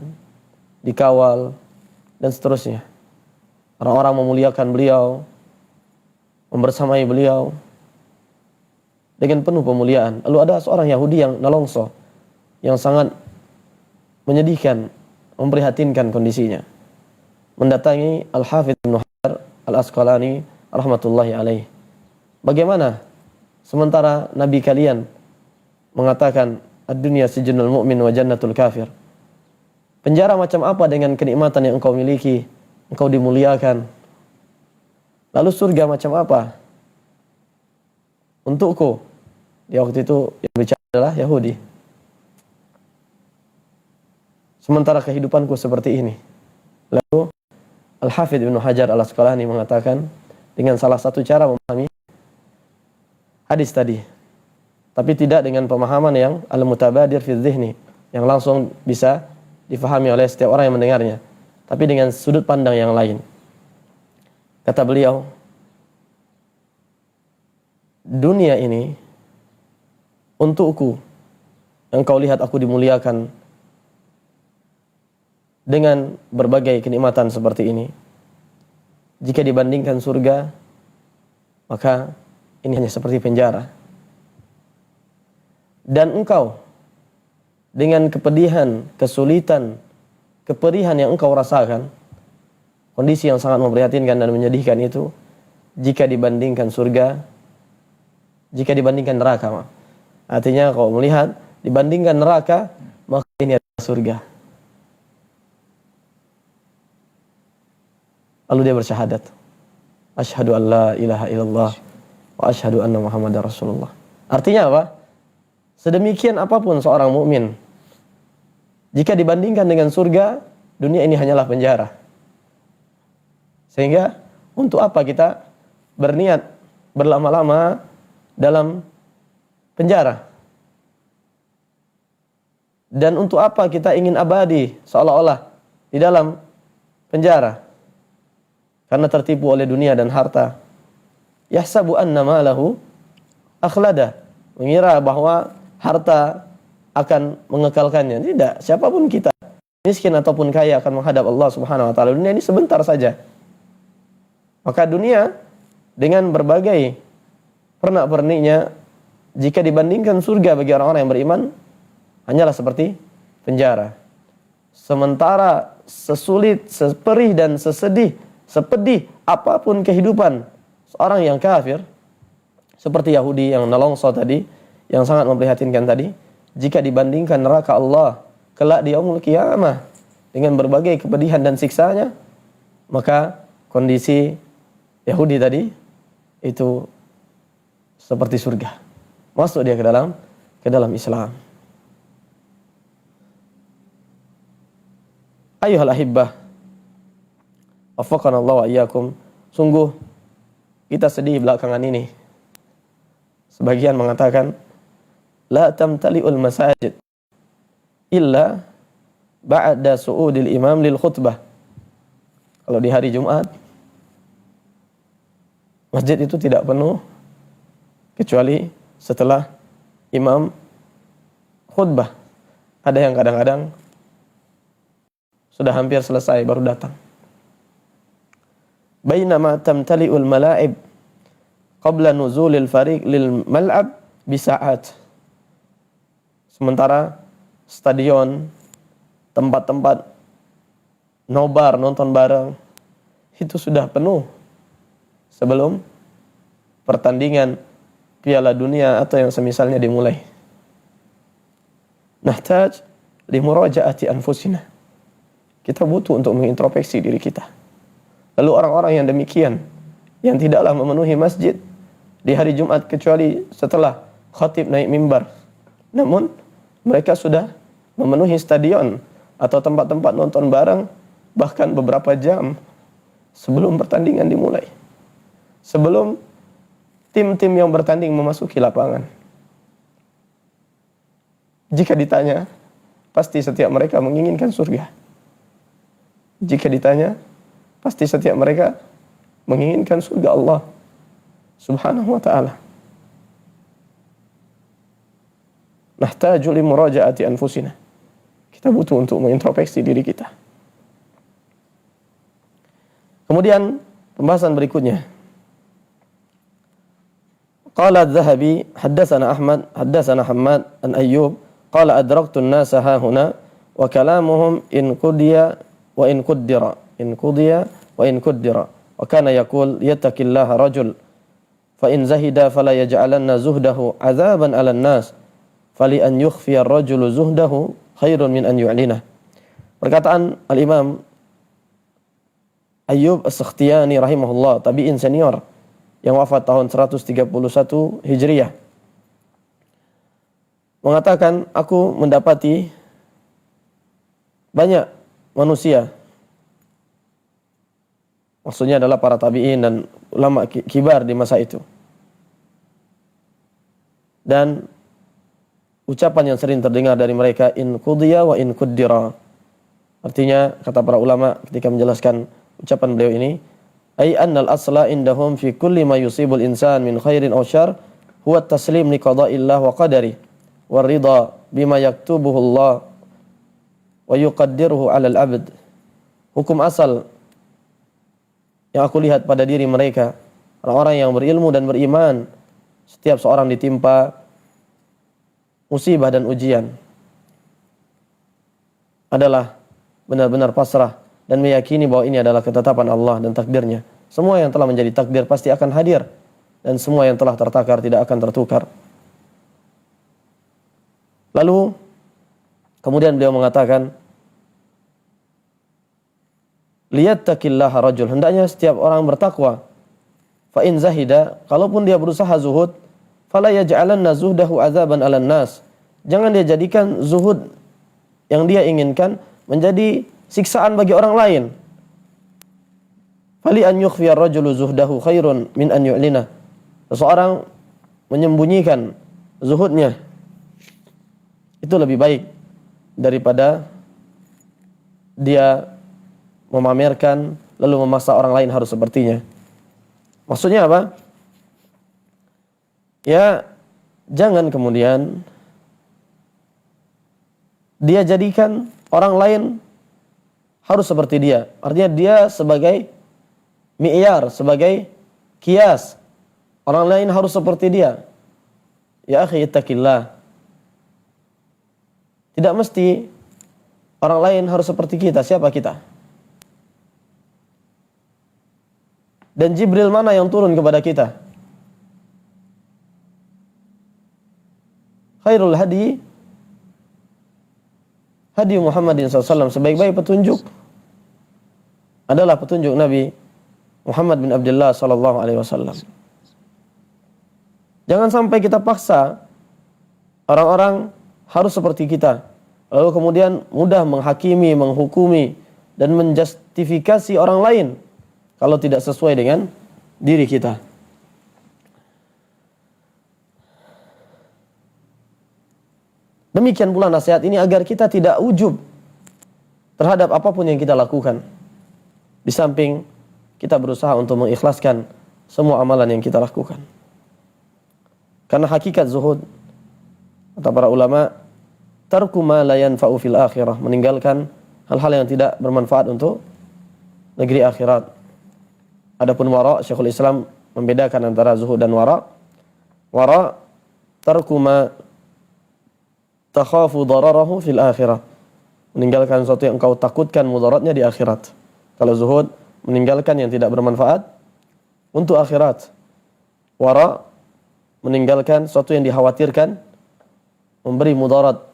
Speaker 1: dikawal, dan seterusnya. Orang-orang memuliakan beliau, membersamai beliau dengan penuh pemuliaan. Lalu ada seorang Yahudi yang nelongso, yang sangat menyedihkan, memprihatinkan kondisinya. mendatangi Al-Hafidz Ibnu Hajar Al-Asqalani rahmatullahi alaih. Bagaimana sementara Nabi kalian mengatakan ad-dunya sijnul mu'min wa jannatul kafir. Penjara macam apa dengan kenikmatan yang engkau miliki? Engkau dimuliakan. Lalu surga macam apa untukku? Di waktu itu yang bicara adalah Yahudi. Sementara kehidupanku seperti ini. Lalu Al-Hafidz Ibnu Hajar Al-Asqalani mengatakan dengan salah satu cara memahami hadis tadi, tapi tidak dengan pemahaman yang al-mutabadir fi dzihni, yang langsung bisa difahami oleh setiap orang yang mendengarnya, tapi dengan sudut pandang yang lain. Kata beliau, dunia ini untukku, engkau lihat aku dimuliakan dengan berbagai kenikmatan seperti ini. Jika dibandingkan surga, maka ini hanya seperti penjara. Dan engkau dengan kepedihan, kesulitan, keperihan yang engkau rasakan, kondisi yang sangat memprihatinkan dan menyedihkan itu, jika dibandingkan surga, jika dibandingkan neraka. Artinya kalau melihat dibandingkan neraka, maka ini adalah surga. Lalu dia bersyahadat, asyhadu an la ilaha illallah wa asyhadu anna Muhammadar Rasulullah. Artinya apa? Sedemikian apapun seorang mukmin, jika dibandingkan dengan surga, dunia ini hanyalah penjara. Sehingga untuk apa kita berniat berlama-lama dalam penjara? Dan untuk apa kita ingin abadi seolah-olah di dalam penjara? Karena tertipu oleh dunia dan harta. Yahsabu anna malahu akhlada. Mengira bahwa harta akan mengekalkannya. Tidak, siapapun kita, miskin ataupun kaya, akan menghadap Allah Subhanahu wa taala. Dunia ini sebentar saja. Maka dunia dengan berbagai pernak-perniknya, jika dibandingkan surga bagi orang-orang yang beriman, hanyalah seperti penjara. Sementara sesulit, seperih dan sepedih apapun kehidupan seorang yang kafir, seperti Yahudi yang nelongso tadi, yang sangat memprihatinkan tadi, jika dibandingkan neraka Allah kelak di yaumul qiyamah dengan berbagai kepedihan dan siksanya, maka kondisi Yahudi tadi itu seperti surga. Masuk dia ke dalam Islam. Ayuhal ahibbah, waffaqana Allah wa iyyakum. Sungguh kita sedih belakangan ini. Sebagian mengatakan la tamtali'ul masajid illa ba'da su'udil imam lil khutbah. Kalau di hari Jumat, masjid itu tidak penuh kecuali setelah imam khutbah. Ada yang kadang-kadang sudah hampir selesai baru datang. Bainama tamtali'ul mala'ib qabla nuzulil fariq lil mal'ab bisa'at. Sementara stadion, tempat-tempat nobar, nonton bareng, itu sudah penuh sebelum pertandingan Piala Dunia atau yang semisalnya dimulai. Nahtaj li murajaati anfusina. Kita butuh untuk mengintrospeksi diri kita. Lalu orang-orang yang demikian, yang tidaklah memenuhi masjid di hari Jumat kecuali setelah khatib naik mimbar, namun mereka sudah memenuhi stadion atau tempat-tempat nonton bareng bahkan beberapa jam sebelum pertandingan dimulai, sebelum tim-tim yang bertanding memasuki lapangan. Jika ditanya, pasti setiap mereka menginginkan surga. Jika ditanya, pasti setiap mereka menginginkan surga Allah Subhanahu wa ta'ala. Nahtaju li murajaati anfusina. Kita butuh untuk mengintrospeksi diri kita. Kemudian pembahasan berikutnya. Qala adz-Dzahabi haddatsana Ahmad haddatsana Hammad an Ayyub qala adraktu an-nasa hahuna wa kalamuhum in qudiya wa in quddira in qudiya wa in kuddira. Wa kana yaqul yattaqillaha rajul fa in zahida fala yaj'alanna zuhdahu 'adzaban 'alan nas fali an yukhfiya ar-rajulu zuhdahu khairun min an yu'linah. Perkataan Al-Imam Ayyub As-Sakhtiyani rahimahullah, tabi'in senior yang wafat tahun 131 Hijriah, mengatakan, aku mendapati banyak manusia, maksudnya adalah para tabi'in dan ulama kibar di masa itu, dan ucapan yang sering terdengar dari mereka, in qudiya wa in kuddira. Artinya, kata para ulama ketika menjelaskan ucapan beliau ini, ay annal asla indahum fi kulli ma yusibul insan min khairin aw syarr huwa at-taslim li qada'illah wa qadari war ridha bima yaktubuhu Allah wa yuqaddiruhu 'ala al-'abd. Hukum asal yang aku lihat pada diri mereka, orang-orang yang berilmu dan beriman, setiap seorang ditimpa musibah dan ujian adalah benar-benar pasrah dan meyakini bahwa ini adalah ketetapan Allah dan takdirnya. Semua yang telah menjadi takdir pasti akan hadir, dan semua yang telah tertakar tidak akan tertukar. Lalu kemudian beliau mengatakan, liyattaqillaha rajul, hendaknya setiap orang bertakwa. Fa in zahida, kalaupun dia berusaha zuhud, fala yaj'alanna zuhdahu 'adzaban 'alan nas. Jangan dia jadikan zuhud yang dia inginkan menjadi siksaan bagi orang lain. Fali an yukhfiya ar-rajulu zuhdahu khairun min an yu'lina. Seseorang menyembunyikan zuhudnya itu lebih baik daripada dia memamerkan lalu memaksa orang lain harus sepertinya. Maksudnya apa? Ya, jangan kemudian dia jadikan orang lain harus seperti dia. Artinya dia sebagai mi'yar, sebagai kias. Orang lain harus seperti dia. Ya akhi, ittaqillah. Tidak mesti orang lain harus seperti kita. Siapa kita? Dan Jibril mana yang turun kepada kita? Khairul hadi hadi Muhammadin SAW. Sebaik-baik petunjuk adalah petunjuk Nabi Muhammad bin Abdullah SAW. Jangan sampai kita paksa orang-orang harus seperti kita, lalu kemudian mudah menghakimi, menghukumi, dan menjustifikasi orang lain kalau tidak sesuai dengan diri kita. Demikian pula nasihat ini agar kita tidak ujub terhadap apapun yang kita lakukan. Di samping kita berusaha untuk mengikhlaskan semua amalan yang kita lakukan. Karena hakikat zuhud, kata para ulama, tarku ma la yanfa'u fil akhirah, meninggalkan hal-hal yang tidak bermanfaat untuk negeri akhirat. Adapun wara, Syekhul Islam membedakan antara zuhud dan wara. Wara tarku ma takhafu dararahu fil akhirah, meninggalkan sesuatu yang engkau takutkan mudaratnya di akhirat. Kalau zuhud, meninggalkan yang tidak bermanfaat untuk akhirat. Wara, meninggalkan sesuatu yang dikhawatirkan memberi mudarat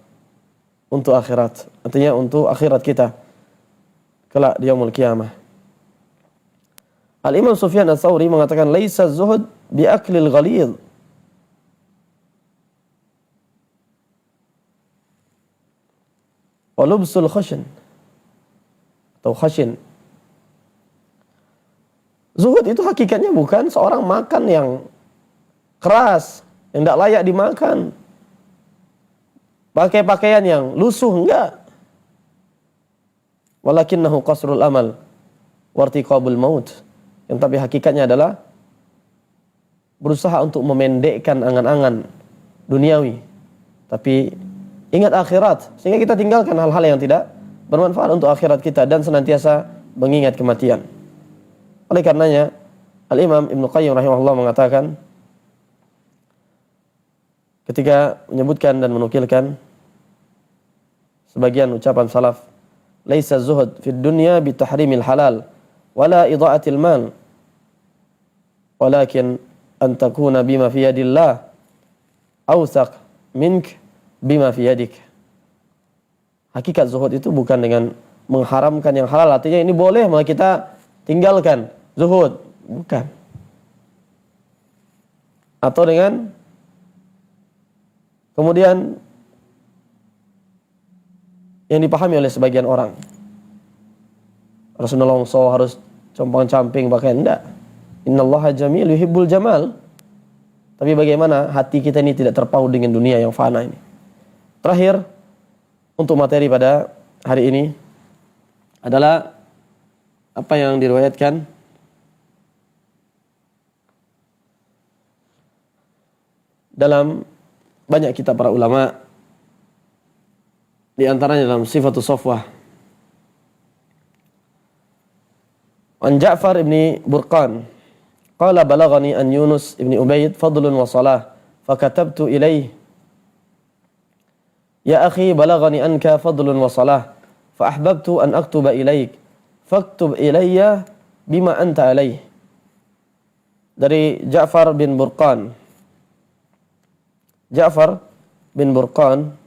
Speaker 1: untuk akhirat. Artinya untuk akhirat kita kelak di yaumul qiyamah. Al-Imam Sufyan Ats-Tsauri mengatakan, laisa zuhud bi aklil ghalidh, wa lubsul khashin atau khashin. Zuhud itu hakikatnya bukan seorang makan yang keras, yang tidak layak dimakan, pakai pakaian yang lusuh, enggak. Walakinnahu qasrul amal wartiqabul maut. Yang tapi hakikatnya adalah berusaha untuk memendekkan angan-angan duniawi, tapi ingat akhirat, sehingga kita tinggalkan hal-hal yang tidak bermanfaat untuk akhirat kita dan senantiasa mengingat kematian. Oleh karenanya, Al-Imam Ibnu Qayyim rahimahullah mengatakan, ketika menyebutkan dan menukilkan sebagian ucapan salaf laisa zuhud fid dunya bi tahrimil halal wala idha'atil mal, walakin an takuna bima fi yadillah awthaq mink bima fi yadik. Hakikat zuhud itu bukan dengan mengharamkan yang halal, artinya ini boleh maka kita tinggalkan. Zuhud, bukan. Atau dengan kemudian yang dipahami oleh sebagian orang, harus nelongso, harus compang-camping pakaian. Enggak. Innallaha jamil yuhibbul jamal. Tapi bagaimana hati kita ini tidak terpaut dengan dunia yang fana ini. Terakhir, untuk materi pada hari ini adalah apa yang diriwayatkan dalam banyak kitab para ulama, di antaranya dalam Sifatus Safwah. An Ja'far ibn Burqan qala balaghani an Yunus ibn Ubayd fadlun wa salah fakatabtu ilayhi ya akhi balaghani anka fadlun wa salah fa ahbabtu an aktuba ilayk faktub ilayya bima anta alayh. Dari Ja'far bin Burqan. Ja'far bin Burqan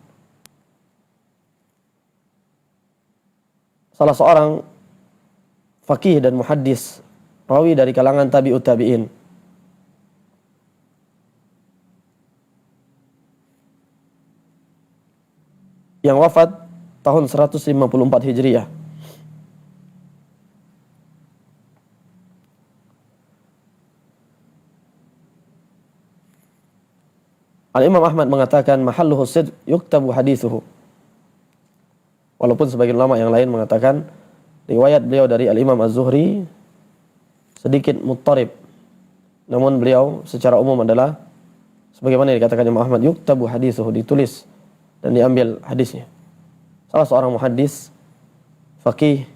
Speaker 1: salah seorang faqih dan muhaddis, rawi dari kalangan tabi'ut tabi'in. Yang wafat tahun 154 Hijriah. Al-Imam Ahmad mengatakan mahalluhu sidq yuktabu hadithuhu. Walaupun sebagian ulama yang lain mengatakan riwayat beliau dari Al-Imam Az-Zuhri sedikit muttarib. Namun beliau secara umum adalah sebagaimana yang dikatakan Imam Ahmad, yuktabu hadithuhu, ditulis dan diambil hadisnya. Salah seorang muhaddis, faqih,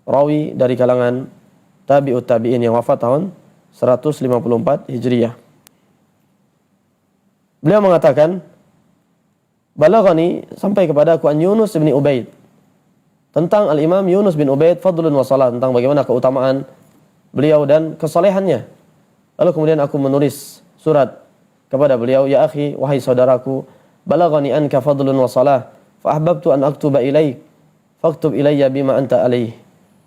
Speaker 1: rawi dari kalangan tabi'ut tabi'in yang wafat tahun 154 Hijriah. Beliau mengatakan, balaghani, sampai kepadaku an Yunus bin Ubayd, tentang Al-Imam Yunus bin Ubayd fadlun wa salah, tentang bagaimana keutamaan beliau dan kesalehannya. Lalu kemudian aku menulis surat kepada beliau, ya akhi, wahai saudaraku, balaghani anka fadlun wa salah fa ahbabtu an aktuba ilaik faktub ilayya bima anta alaih.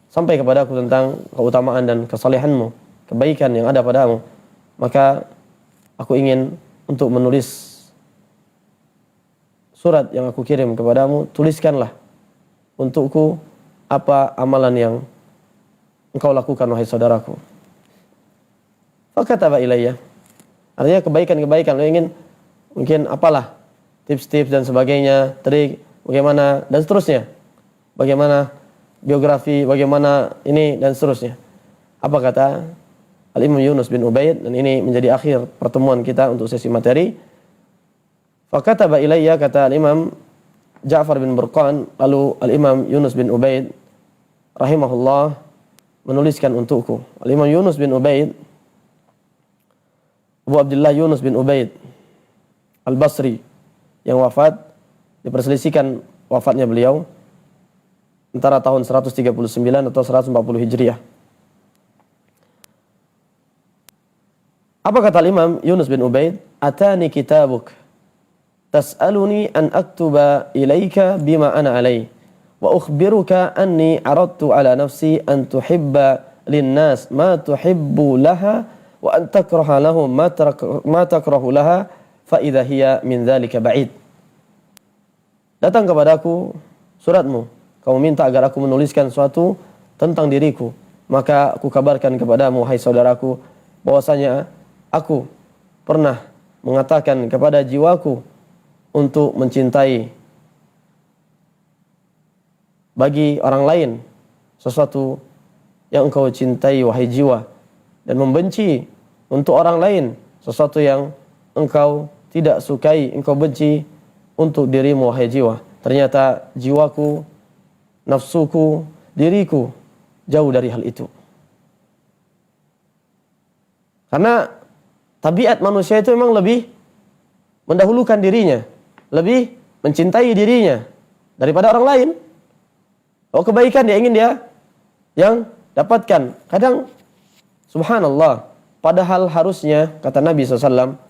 Speaker 1: Sampai kepadaku tentang keutamaan dan kesalehanmu, kebaikan yang ada padamu, maka aku ingin untuk menulis surat yang aku kirim kepadamu, tuliskanlah untukku apa amalan yang engkau lakukan wahai saudaraku. Fakataba ilayya, artinya kebaikan-kebaikan, lo ingin mungkin apalah tips-tips dan sebagainya, trik bagaimana dan seterusnya, bagaimana biografi, bagaimana ini dan seterusnya. Apa kata Al-Imam Yunus bin Ubayd, dan ini menjadi akhir pertemuan kita untuk sesi materi. Fakataba ilayya, kata Al-Imam Ja'far bin Burqan, lalu Al-Imam Yunus bin Ubayd rahimahullah menuliskan untukku. Al-Imam Yunus bin Ubayd, Abu Abdullah Yunus bin Ubayd Al-Basri, yang wafat, diperselisihkan wafatnya beliau antara tahun 139 atau 140 Hijriah. Apa kata Imam Yunus bin Ubayd? Atani kitabuk tas'aluni an aktuba ilaika bima ana alai wa ukhbiruka anni aradtu ala nafsi an tuhibba linnas ma tuhibbu laha wa an takraha lahum ma takrahu laha fa idza hiya min dzalika ba'id. Datang kepadaku suratmu, kamu minta agar aku menuliskan sesuatu tentang diriku, maka aku kabarkan kepadamu, hai saudaraku, bahwasanya aku pernah mengatakan kepada jiwaku untuk mencintai bagi orang lain sesuatu yang engkau cintai wahai jiwa, dan membenci untuk orang lain sesuatu yang engkau tidak sukai, engkau benci untuk dirimu wahai jiwa. Ternyata jiwaku, nafsuku, diriku jauh dari hal itu. Karena tabiat manusia itu memang lebih mendahulukan dirinya, lebih mencintai dirinya daripada orang lain. Oh, kebaikan dia ingin dia yang dapatkan. Kadang subhanallah, padahal harusnya kata Nabi SAW,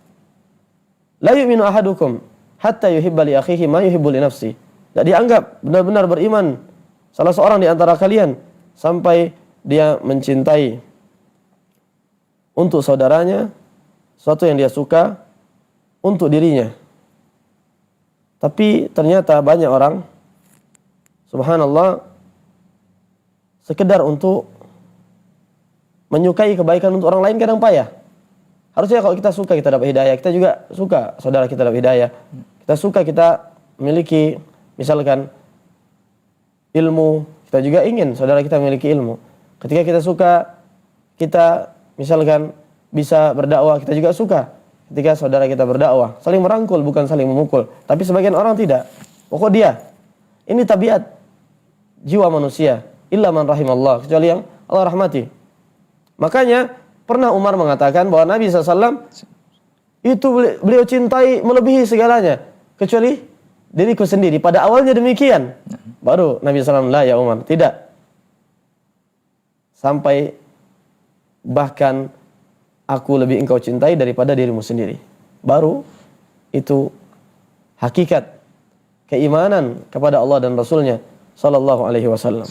Speaker 1: la yu'minu ahadukum hatta yuhibba li akhihi ma yuhibbu li nafsi. Tidak dianggap benar-benar beriman salah seorang di antara kalian sampai dia mencintai untuk saudaranya sesuatu yang dia suka untuk dirinya. Tapi ternyata banyak orang subhanallah sekedar untuk menyukai kebaikan untuk orang lain kadang payah. Harusnya kalau kita suka kita dapat hidayah, kita juga suka saudara kita dapat hidayah. Kita suka kita memiliki misalkan ilmu, kita juga ingin saudara kita memiliki ilmu. Ketika kita suka kita misalkan bisa berdakwah, kita juga suka ketika saudara kita berdakwah. Saling merangkul bukan saling memukul. Tapi sebagian orang tidak. Pokok dia. Ini tabiat jiwa manusia. Illa man rahimallah. Kecuali yang Allah rahmati. Makanya pernah Umar mengatakan bahwa Nabi SAW itu beliau cintai melebihi segalanya. Kecuali diriku sendiri. Pada awalnya demikian. Baru Nabi SAW, la ya Umar. Tidak. Sampai bahkan aku lebih engkau cintai daripada dirimu sendiri. Baru itu hakikat keimanan kepada Allah dan Rasulnya sallallahu alaihi wasallam.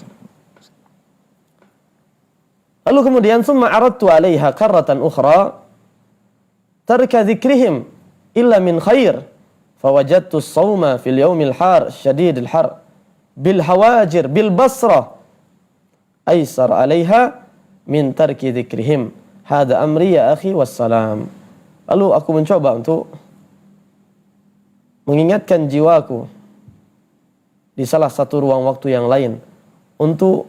Speaker 1: Lalu kemudian summa aradtu 'alaiha karratan ukhra tarka dzikrihim illa min khair fawajadtu as-sawma fil yawmil har syadidil har bil hawajir bil basra aisar 'alaiha min tarki dzikrihim. Hada amri ya akhi wassalam. Lalu aku mencoba untuk mengingatkan jiwaku di salah satu ruang waktu yang lain untuk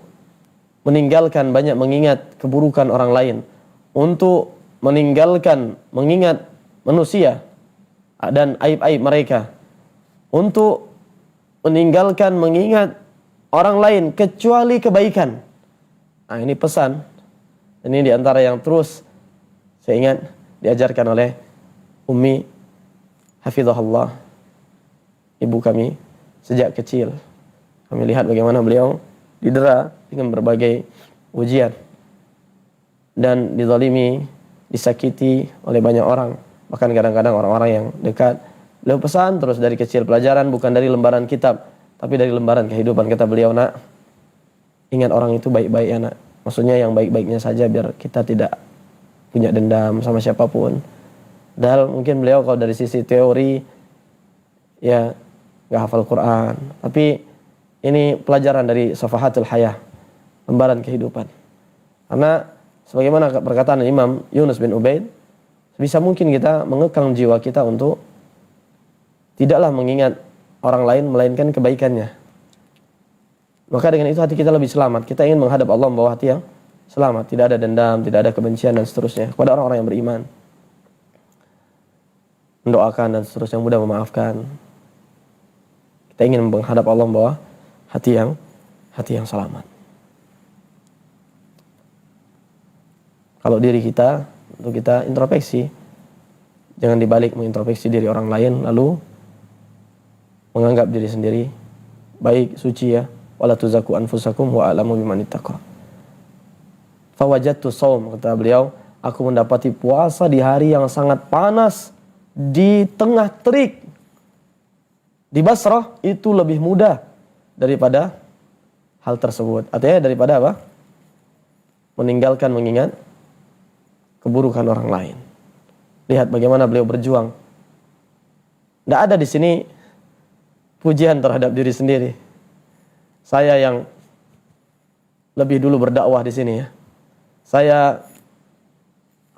Speaker 1: meninggalkan banyak mengingat keburukan orang lain, untuk meninggalkan mengingat manusia dan aib-aib mereka, untuk meninggalkan mengingat orang lain kecuali kebaikan. Nah, ini pesan. Ini di antara yang terus saya ingat diajarkan oleh Ummi hafizahullah, ibu kami sejak kecil. Kami lihat bagaimana beliau didera dengan berbagai ujian dan dizalimi, disakiti oleh banyak orang, bahkan kadang-kadang orang-orang yang dekat. Beliau pesan terus dari kecil, pelajaran bukan dari lembaran kitab, tapi dari lembaran kehidupan. Kata beliau, nak, ingat orang itu baik-baik ya nak. Maksudnya yang baik-baiknya saja biar kita tidak punya dendam sama siapapun. Padahal mungkin beliau kalau dari sisi teori ya gak hafal Quran. Tapi ini pelajaran dari Safahatul Hayah, lembaran kehidupan. Karena sebagaimana perkataan Imam Yunus bin Ubaid, sebisa mungkin kita mengekang jiwa kita untuk tidaklah mengingat orang lain melainkan kebaikannya. Maka dengan itu hati kita lebih selamat. Kita ingin menghadap Allah membawa hati yang selamat. Tidak ada dendam, tidak ada kebencian dan seterusnya. Kepada orang-orang yang beriman. Mendoakan dan seterusnya, mudah memaafkan. Kita ingin menghadap Allah membawa hati yang selamat. Kalau diri kita, untuk kita introspeksi. Jangan dibalik mengintrospeksi diri orang lain, lalu menganggap diri sendiri baik, suci ya. Wala tuzaku anfusakum wa a'lamu biman ittaqa. Fawajadtu shaum, kata beliau, aku mendapati puasa di hari yang sangat panas di tengah terik di Basrah itu lebih mudah daripada hal tersebut. Artinya daripada apa? Meninggalkan mengingat keburukan orang lain. Lihat bagaimana beliau berjuang. Tidak ada di sini pujian terhadap diri sendiri. Saya yang lebih dulu berdakwah di sini ya. Saya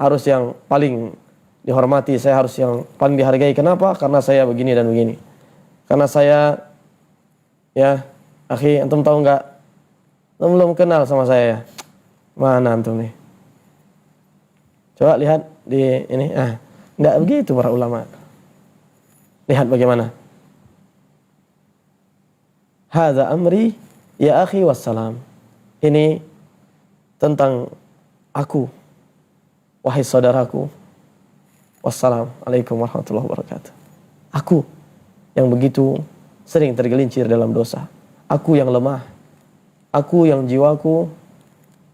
Speaker 1: harus yang paling dihormati, saya harus yang paling dihargai. Kenapa? Karena saya begini dan begini. Karena saya, ya, akhi, antum tahu nggak? Antum belum kenal sama saya ya. Mana antum nih? Coba lihat di ini. Nggak begitu para ulama. Lihat bagaimana. Hadza amri ya akhi wassalam. Ini tentang aku, wahai saudaraku. Wassalamualaikum warahmatullahi wabarakatuh. Aku yang begitu sering tergelincir dalam dosa. Aku yang lemah. Aku yang jiwaku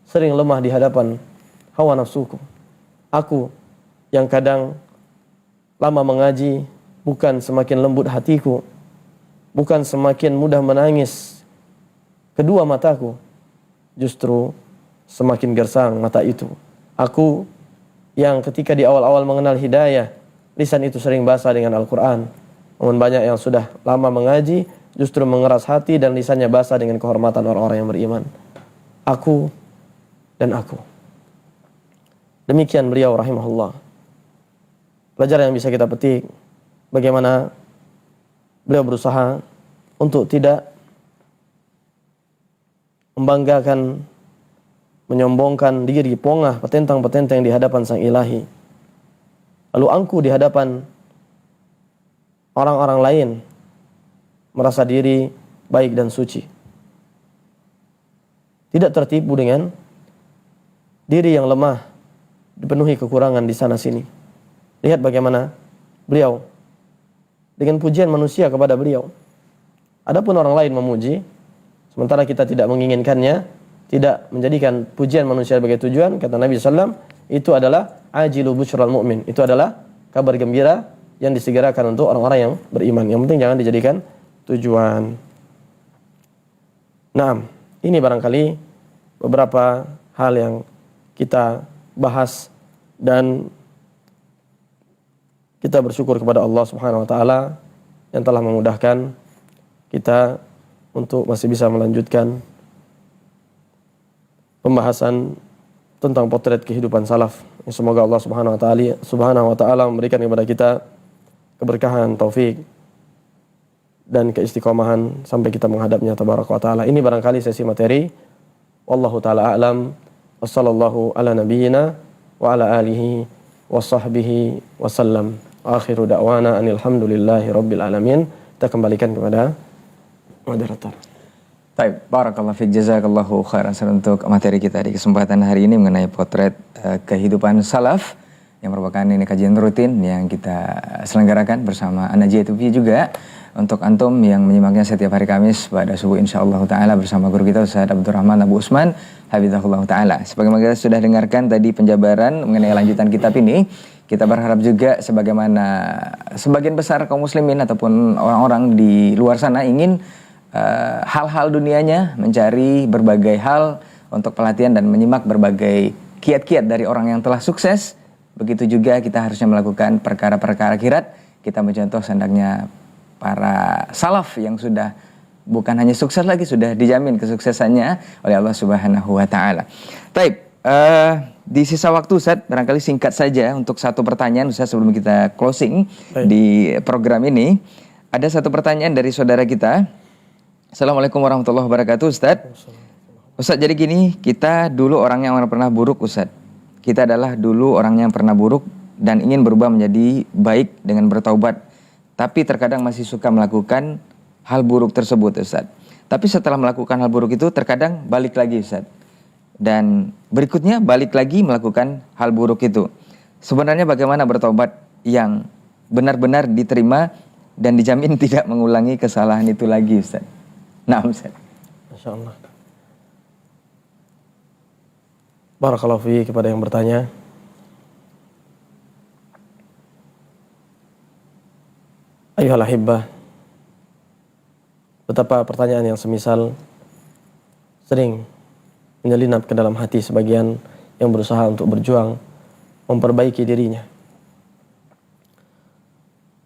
Speaker 1: sering lemah di hadapan hawa nafsuku. Aku yang kadang lama mengaji bukan semakin lembut hatiku, bukan semakin mudah menangis kedua mataku, justru semakin gersang mata itu. Aku yang ketika di awal-awal mengenal hidayah, lisan itu sering basah dengan Al-Quran. Namun banyak yang sudah lama mengaji, justru mengeras hati dan lisannya basah dengan kehormatan orang-orang yang beriman. Aku dan aku. Demikian beliau rahimahullah. Pelajaran yang bisa kita petik, bagaimana beliau berusaha untuk tidak membanggakan, menyombongkan diri, pongah, petentang-petentang di hadapan sang ilahi. Lalu angkuh di hadapan orang-orang lain, merasa diri baik dan suci. Tidak tertipu dengan diri yang lemah, dipenuhi kekurangan di sana sini. Lihat bagaimana beliau dengan pujian manusia kepada beliau. Adapun orang lain memuji, sementara kita tidak menginginkannya, tidak menjadikan pujian manusia sebagai tujuan, kata Nabi SAW, itu adalah ajilu busyral mu'min. Itu adalah kabar gembira yang disegerakan untuk orang-orang yang beriman. Yang penting jangan dijadikan tujuan. Nah, ini barangkali beberapa hal yang kita bahas dan kita bersyukur kepada Allah Subhanahu wa taala yang telah memudahkan kita untuk masih bisa melanjutkan pembahasan tentang potret kehidupan salaf. Semoga Allah Subhanahu wa taala memberikan kepada kita keberkahan, taufik dan keistiqomahan sampai kita menghadapnya tabaraka wa taala. Ini barangkali sesi materi. Wallahu taala a'lam. Wassallallahu ala nabiyyina wa ala alihi wa sahbihi wasallam. Akhiru da'wana anil hamdulillahi rabbil alamin. Kita kembalikan kepada moderator.
Speaker 2: Baik, barakallahu fiik, jazakallahu khairan untuk materi kita di kesempatan hari ini mengenai potret kehidupan salaf yang merupakan ini kajian rutin yang kita selenggarakan bersama An-Najiyah TV juga untuk antum yang menyimaknya setiap hari Kamis pada subuh insyaallah taala bersama guru kita Ustaz Abdurrahman Abu Usman hafizahullah taala. Sebagaimana kita sudah dengarkan tadi penjabaran mengenai lanjutan kitab ini, kita berharap juga sebagaimana sebagian besar kaum muslimin ataupun orang-orang di luar sana ingin hal-hal dunianya, mencari berbagai hal untuk pelatihan dan menyimak berbagai kiat-kiat dari orang yang telah sukses. Begitu juga kita harusnya melakukan perkara-perkara akhirat. Kita mencontoh sendaknya para salaf yang sudah bukan hanya sukses lagi, sudah dijamin kesuksesannya oleh Allah Subhanahu wa taala. Baik, di sisa waktu Ustaz, barangkali singkat saja untuk satu pertanyaan Ustaz sebelum kita closing di program ini. Ada satu pertanyaan dari saudara kita. Assalamualaikum warahmatullahi wabarakatuh Ustaz. Ustaz, jadi gini, kita dulu orang yang pernah buruk Ustaz. Kita adalah dulu orang yang pernah buruk dan ingin berubah menjadi baik dengan bertaubat. Tapi terkadang masih suka melakukan hal buruk tersebut Ustaz. Tapi setelah melakukan hal buruk itu terkadang balik lagi Ustaz. Dan berikutnya balik lagi melakukan hal buruk itu. Sebenarnya bagaimana bertaubat yang benar-benar diterima dan dijamin tidak mengulangi kesalahan itu lagi Ustaz? Nah Ustaz.
Speaker 1: Masya Allah. Barakallahu fiik kepada yang bertanya. Ayuhal ahibbah, betapa pertanyaan yang semisal sering menyelinap ke dalam hati sebagian yang berusaha untuk berjuang memperbaiki dirinya.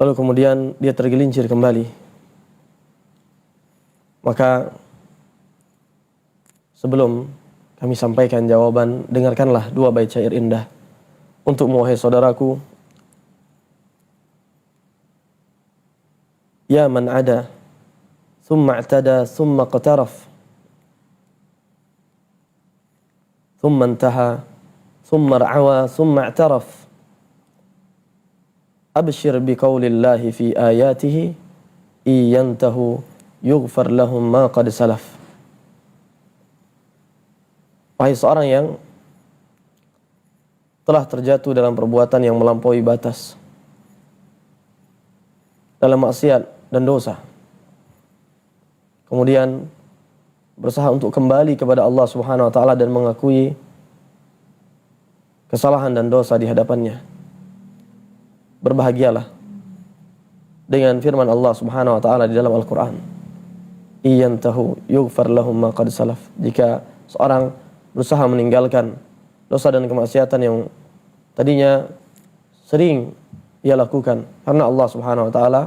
Speaker 1: Lalu kemudian dia tergelincir kembali. Maka sebelum kami sampaikan jawaban, dengarkanlah dua bait syair indah untukmu wahai saudaraku. Ya man ada, thumma i'tada, thumma qataraf, thumma intaha, thumma ra'awa, thumma i'taraf. Abshir biqaulillahi fi ayatihi, iyantahu yughfar lahum ma qad salaf. Wahai seorang yang telah terjatuh dalam perbuatan yang melampaui batas, dalam maksiat dan dosa, kemudian berusaha untuk kembali kepada Allah Subhanahu wa taala dan mengakui kesalahan dan dosa di hadapannya. Berbahagialah dengan firman Allah Subhanahu wa taala di dalam Al-Qur'an. Iyantahu yughfar lahum ma qad salaf. Jika seorang berusaha meninggalkan dosa dan kemaksiatan yang tadinya sering ia lakukan, karena Allah Subhanahu wa taala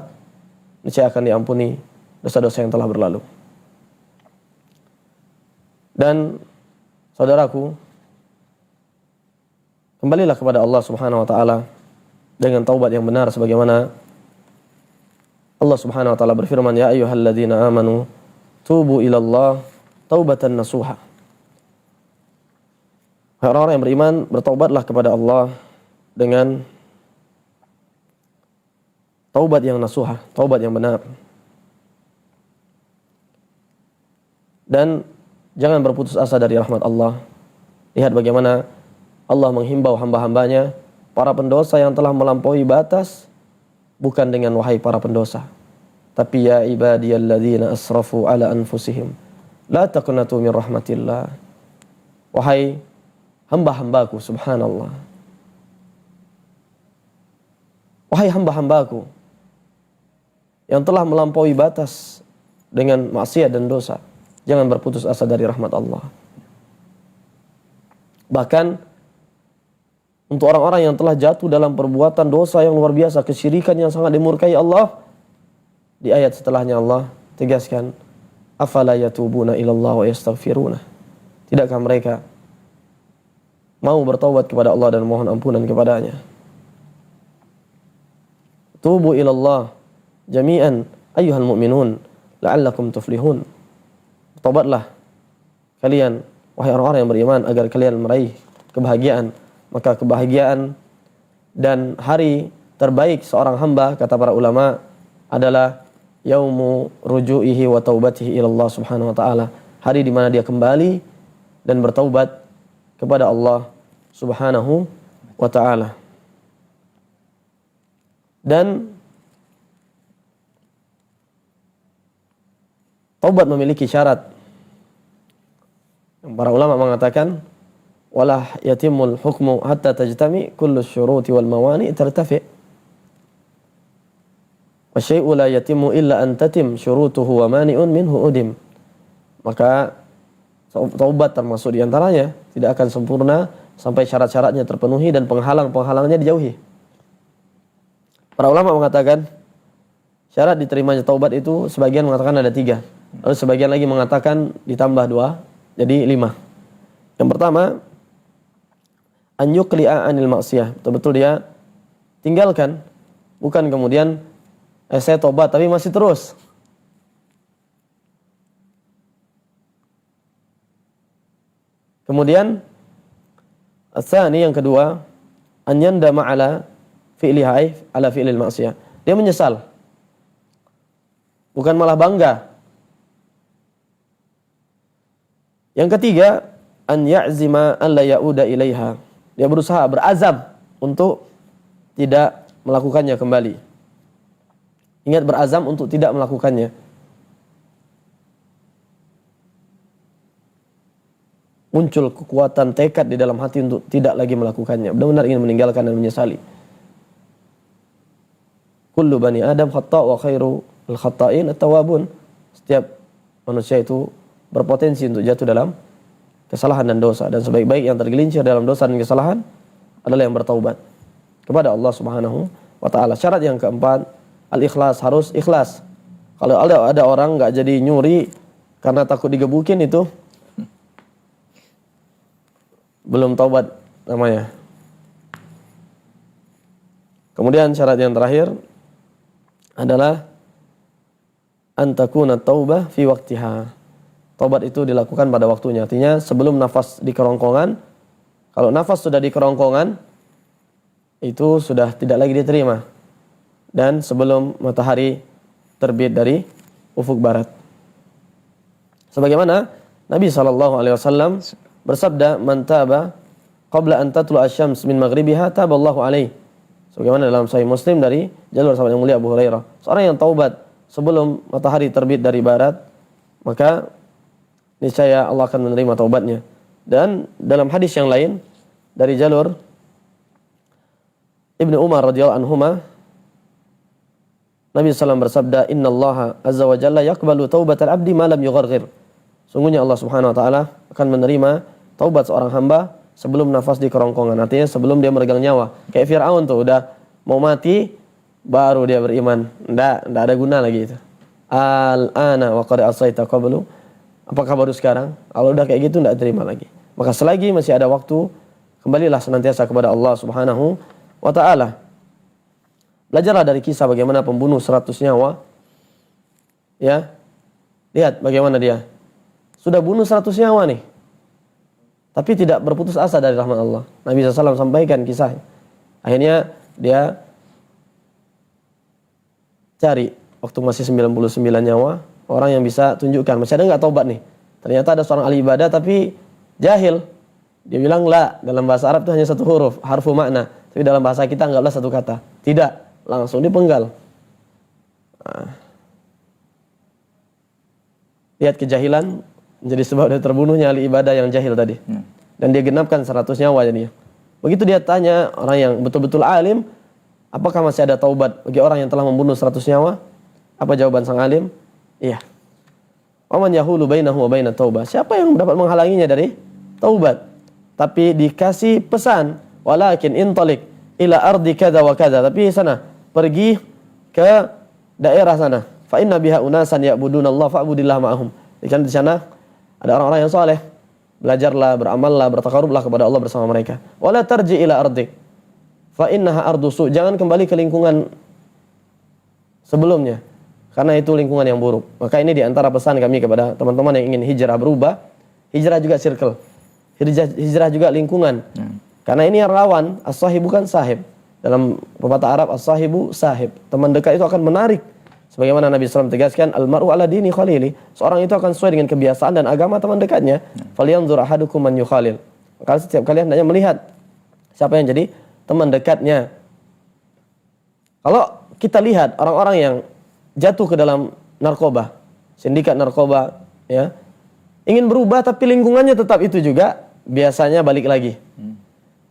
Speaker 1: niscaya akan diampuni dosa-dosa yang telah berlalu. Dan saudaraku, kembalilah kepada Allah Subhanahu wa taala dengan taubat yang benar sebagaimana Allah Subhanahu wa taala berfirman, ya ayyuhalladzina amanu tubu ilallah taubatan nasuha. Orang-orang yang beriman, bertaubatlah kepada Allah dengan taubat yang nasuha, taubat yang benar. Dan jangan berputus asa dari rahmat Allah. Lihat bagaimana Allah menghimbau hamba-hambanya, para pendosa yang telah melampaui batas, bukan dengan wahai para pendosa, tapi ya ibadiyalladzina asrafu ala anfusihim la taqnatu min rahmatillah. Wahai hamba-hambaku, subhanallah, wahai hamba-hambaku yang telah melampaui batas dengan maksiat dan dosa, jangan berputus asa dari rahmat Allah. Bahkan untuk orang-orang yang telah jatuh dalam perbuatan dosa yang luar biasa, kesyirikan yang sangat dimurkai Allah, di ayat setelahnya Allah tegaskan, afala yatubuna ilallah wa yastaghfiruna. Tidakkah mereka mau bertaubat kepada Allah dan mohon ampunan kepadanya? Tubu ilallah jami'an ayyuhal mu'minun la'allakum tuflihun. Taubatlah kalian wahai orang-orang yang beriman agar kalian meraih kebahagiaan. Maka kebahagiaan dan hari terbaik seorang hamba, kata para ulama, adalah yaumu ruju'ihi wa taubatihi ila Allah Subhanahu wa taala. Hari di mana dia kembali dan bertaubat kepada Allah Subhanahu wa taala. Dan taubat memiliki syarat. Para ulama mengatakan, wala yatimul hukmu hatta tajtami kullu syuruti wal mawani tartafi. Wa syai'u la yatimu illa an tatim syurutuhu wa mani'un minhu udim. Maka taubat termasuk diantaranya tidak akan sempurna sampai syarat-syaratnya terpenuhi dan penghalang-penghalangnya dijauhi. Para ulama mengatakan syarat diterimanya taubat itu sebagian mengatakan ada 3. Lalu sebagian lagi mengatakan ditambah 2 jadi 5. Yang pertama, an yuqli'a anil maksiyah. Betul-betul dia tinggalkan, bukan kemudian saya tobat tapi masih terus. Kemudian as-tsani, yang kedua, an yandama ala fi'liha ala fi'lil maksiyah. Dia menyesal, bukan malah bangga. Yang ketiga, an ya'zima an la ya'uda ilaiha. Dia berusaha, berazam untuk tidak melakukannya kembali. Ingat, berazam untuk tidak melakukannya. Muncul kekuatan tekad di dalam hati untuk tidak lagi melakukannya. Benar-benar ingin meninggalkan dan menyesali. Kullu bani Adam khata' wa khairu al-khata'in at-tawabun. Setiap manusia itu berpotensi untuk jatuh dalam kesalahan dan dosa, dan sebaik-baik yang tergelincir dalam dosa dan kesalahan adalah yang bertaubat kepada Allah Subhanahu wa taala. Syarat yang keempat, al-ikhlas, harus ikhlas. Kalau ada orang enggak jadi nyuri karena takut digebukin, itu belum taubat namanya. Kemudian syarat yang terakhir adalah antakuna taubah fi waqtiha. Taubat itu dilakukan pada waktunya. Artinya sebelum nafas di kerongkongan. Kalau nafas sudah di kerongkongan, itu sudah tidak lagi diterima. Dan sebelum matahari terbit dari ufuk barat. Sebagaimana Nabi SAW bersabda, man taba qabla an tatlu asy-syams min maghribiha taballahu alaihi. Sebagaimana dalam Sahih Muslim dari jalur sahabat yang mulia Abu Hurairah. Seorang yang taubat sebelum matahari terbit dari barat, maka niscaya Allah akan menerima taubatnya. Dan dalam hadis yang lain dari jalur Ibnu Umar radhiyallahu anhuma, Nabi SAW bersabda, Inna Allah azza wa jalla yakbalu taubatal abdi ma lam yugharghir. Sungguhnya Allah subhanahu wa ta'ala akan menerima taubat seorang hamba sebelum nafas di kerongkongan. Artinya sebelum dia meregang nyawa. Kayak Fir'aun tuh udah mau mati baru dia beriman. Nggak ada guna lagi itu. Al-ana wa qad asaita qablu. Apakah baru sekarang? Kalau udah kayak gitu nggak terima lagi. Maka selagi masih ada waktu, kembalilah senantiasa kepada Allah subhanahu wa ta'ala. Belajarlah dari kisah bagaimana pembunuh 100 nyawa. Ya. Lihat bagaimana dia. Sudah bunuh 100 nyawa nih. Tapi tidak berputus asa dari rahmat Allah. Nabi SAW sampaikan kisahnya. Akhirnya dia cari waktu masih 99 nyawa orang yang bisa tunjukkan. Masih ada nggak taubat nih? Ternyata ada seorang ahli ibadah tapi jahil. Dia bilang la, dalam bahasa Arab itu hanya satu huruf, harfu makna. Tapi dalam bahasa kita anggaplah satu kata. Tidak, langsung dipenggal. Nah. Lihat kejahilan menjadi sebab dia terbunuhnya ahli ibadah yang jahil tadi. Dan dia genapkan 100 nyawa jadinya. Begitu dia tanya orang yang betul-betul alim, apakah masih ada taubat bagi orang yang telah membunuh 100 nyawa? Apa jawaban sang alim? Iya. Waman yahulu bainahu wa bainat taubah. Siapa yang dapat menghalanginya dari taubat? Tapi dikasih pesan, walakin intalik ila ardi kada wa kada. Tapi sana, pergi ke daerah sana. Fa inna biha unasan ya'budunallaha fa'budillah ma'ahum. Di sana ada orang-orang yang saleh. Belajarlah, beramallah, bertakarublah kepada Allah bersama mereka. Wala tarji ila ardik. Fa innaha ardu su'. Jangan kembali ke lingkungan sebelumnya. Karena itu lingkungan yang buruk. Maka ini diantara pesan kami kepada teman-teman yang ingin hijrah berubah. Hijrah juga circle. Hijrah juga lingkungan. Karena ini yang rawan. As-sahibu kan sahib. Dalam pepatah Arab, as-sahibu sahib. Teman dekat itu akan menarik. Sebagaimana Nabi SAW tegaskan, al-mar'u ala dini khalili. Seorang itu akan sesuai dengan kebiasaan dan agama teman dekatnya. Falyanzur ahadukum man yukhalil. Maka setiap kalian hendaknya melihat siapa yang jadi teman dekatnya. Kalau kita lihat orang-orang yang jatuh ke dalam narkoba, sindikat narkoba, ya, ingin berubah tapi lingkungannya tetap itu juga, biasanya balik lagi.